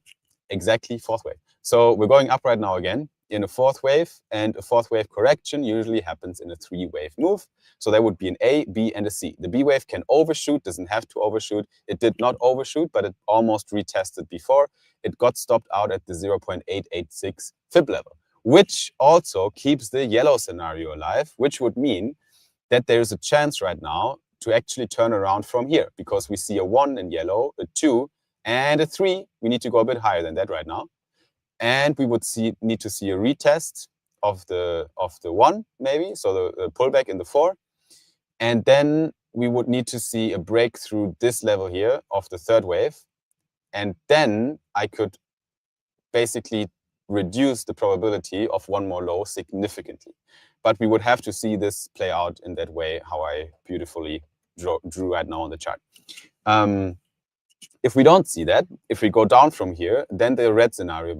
exactly fourth wave. So we're going up right now again in a fourth wave, and a fourth wave correction usually happens in a 3-wave move. So there would be an A, B, and a C. The B wave can overshoot, doesn't have to overshoot. It did not overshoot, but it almost retested before. It got stopped out at the 0.886 fib level, which also keeps the yellow scenario alive, which would mean that there's a chance right now to actually turn around from here, because we see a 1 in yellow, a 2, and a 3. We need to go a bit higher than that right now. And we would need to see a retest of the 1, maybe, so the pullback in the 4. And then we would need to see a breakthrough this level here of the third wave. And then I could basically reduce the probability of one more low significantly. But we would have to see this play out in that way, how I beautifully drew right now on the chart. If we don't see that, if we go down from here, then the red scenario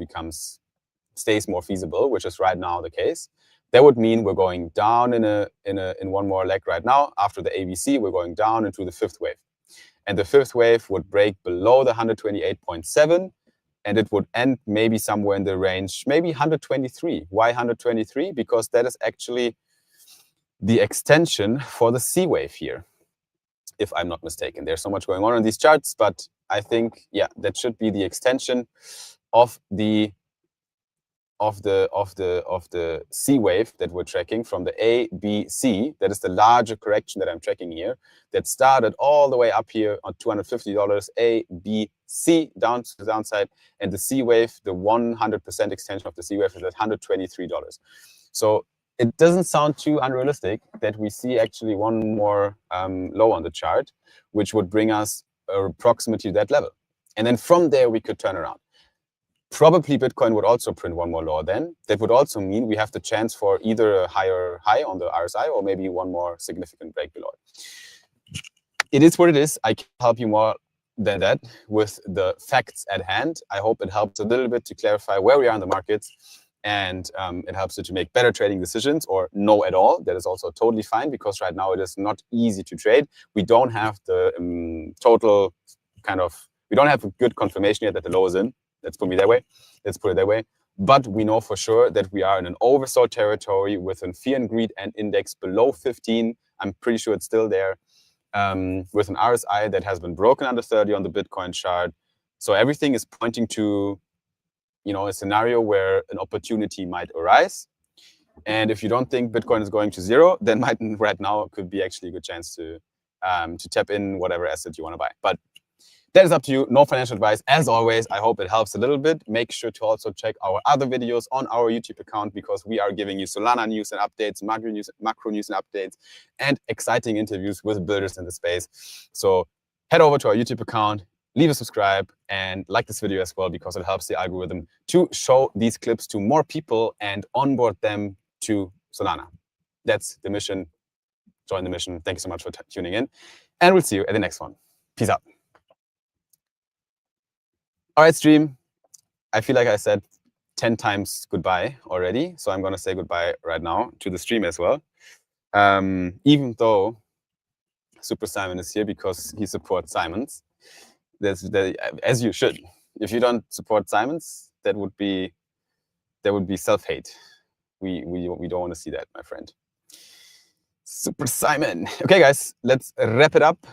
stays more feasible, which is right now the case. That would mean we're going down in one more leg right now. After the ABC, we're going down into the 5th wave. And the 5th wave would break below the 128.7, and it would end maybe somewhere in the range, maybe 123. Why 123? Because that is actually the extension for the C wave here, if I'm not mistaken. There's so much going on in these charts, but I think, yeah, that should be the extension of the C wave that we're tracking from the A, B, C. That is the larger correction that I'm tracking here, that started all the way up here on $250, A, B, C, down to the downside, and the C wave, the 100% extension of the C wave is at $123. So it doesn't sound too unrealistic that we see actually one more low on the chart, which would bring us approximately that level. And then from there, we could turn around. Probably Bitcoin would also print one more low then. That would also mean we have the chance for either a higher high on the RSI or maybe one more significant break below it. It is what it is. I can't help you more than that with the facts at hand. I hope it helps a little bit to clarify where we are in the markets, and it helps you to make better trading decisions, or no at all. That is also totally fine, because right now it is not easy to trade. We don't have the total kind of, we don't have a good confirmation yet that the low is in. Let's put it that way. But we know for sure that we are in an oversold territory with a fear and greed and index below 15. I'm pretty sure it's still there. With an RSI that has been broken under 30 on the Bitcoin chart. So everything is pointing to, a scenario where an opportunity might arise. And if you don't think Bitcoin is going to 0, then right now could be actually a good chance to tap in whatever asset you want to buy. But that is up to you. No financial advice. As always, I hope it helps a little bit. Make sure to also check our other videos on our YouTube account, because we are giving you Solana news and updates, macro news and updates, and exciting interviews with builders in the space. So head over to our YouTube account, leave a subscribe, and like this video as well, because it helps the algorithm to show these clips to more people and onboard them to Solana. That's the mission. join the mission. Thank you so much for tuning in. And we'll see you at the next one. Peace out. All right, stream. I feel like I said 10 times goodbye already. So I'm going to say goodbye right now to the stream as well. Even though Super Simon is here because he supports Simons. As you should. If you don't support Simons, that would be self-hate. We don't want to see that, my friend. Super Simon. Okay, guys, let's wrap it up.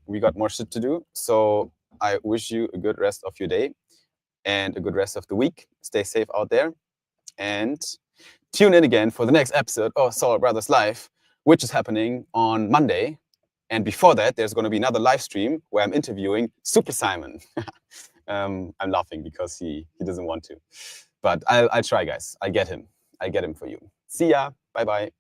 We got more shit to do. So I wish you a good rest of your day and a good rest of the week. Stay safe out there. And tune in again for the next episode of Soul Brothers Live, which is happening on Monday. And before that, there's going to be another live stream where I'm interviewing Super Simon. I'm laughing because he doesn't want to. But I'll try, guys. I get him for you. See ya. Bye-bye.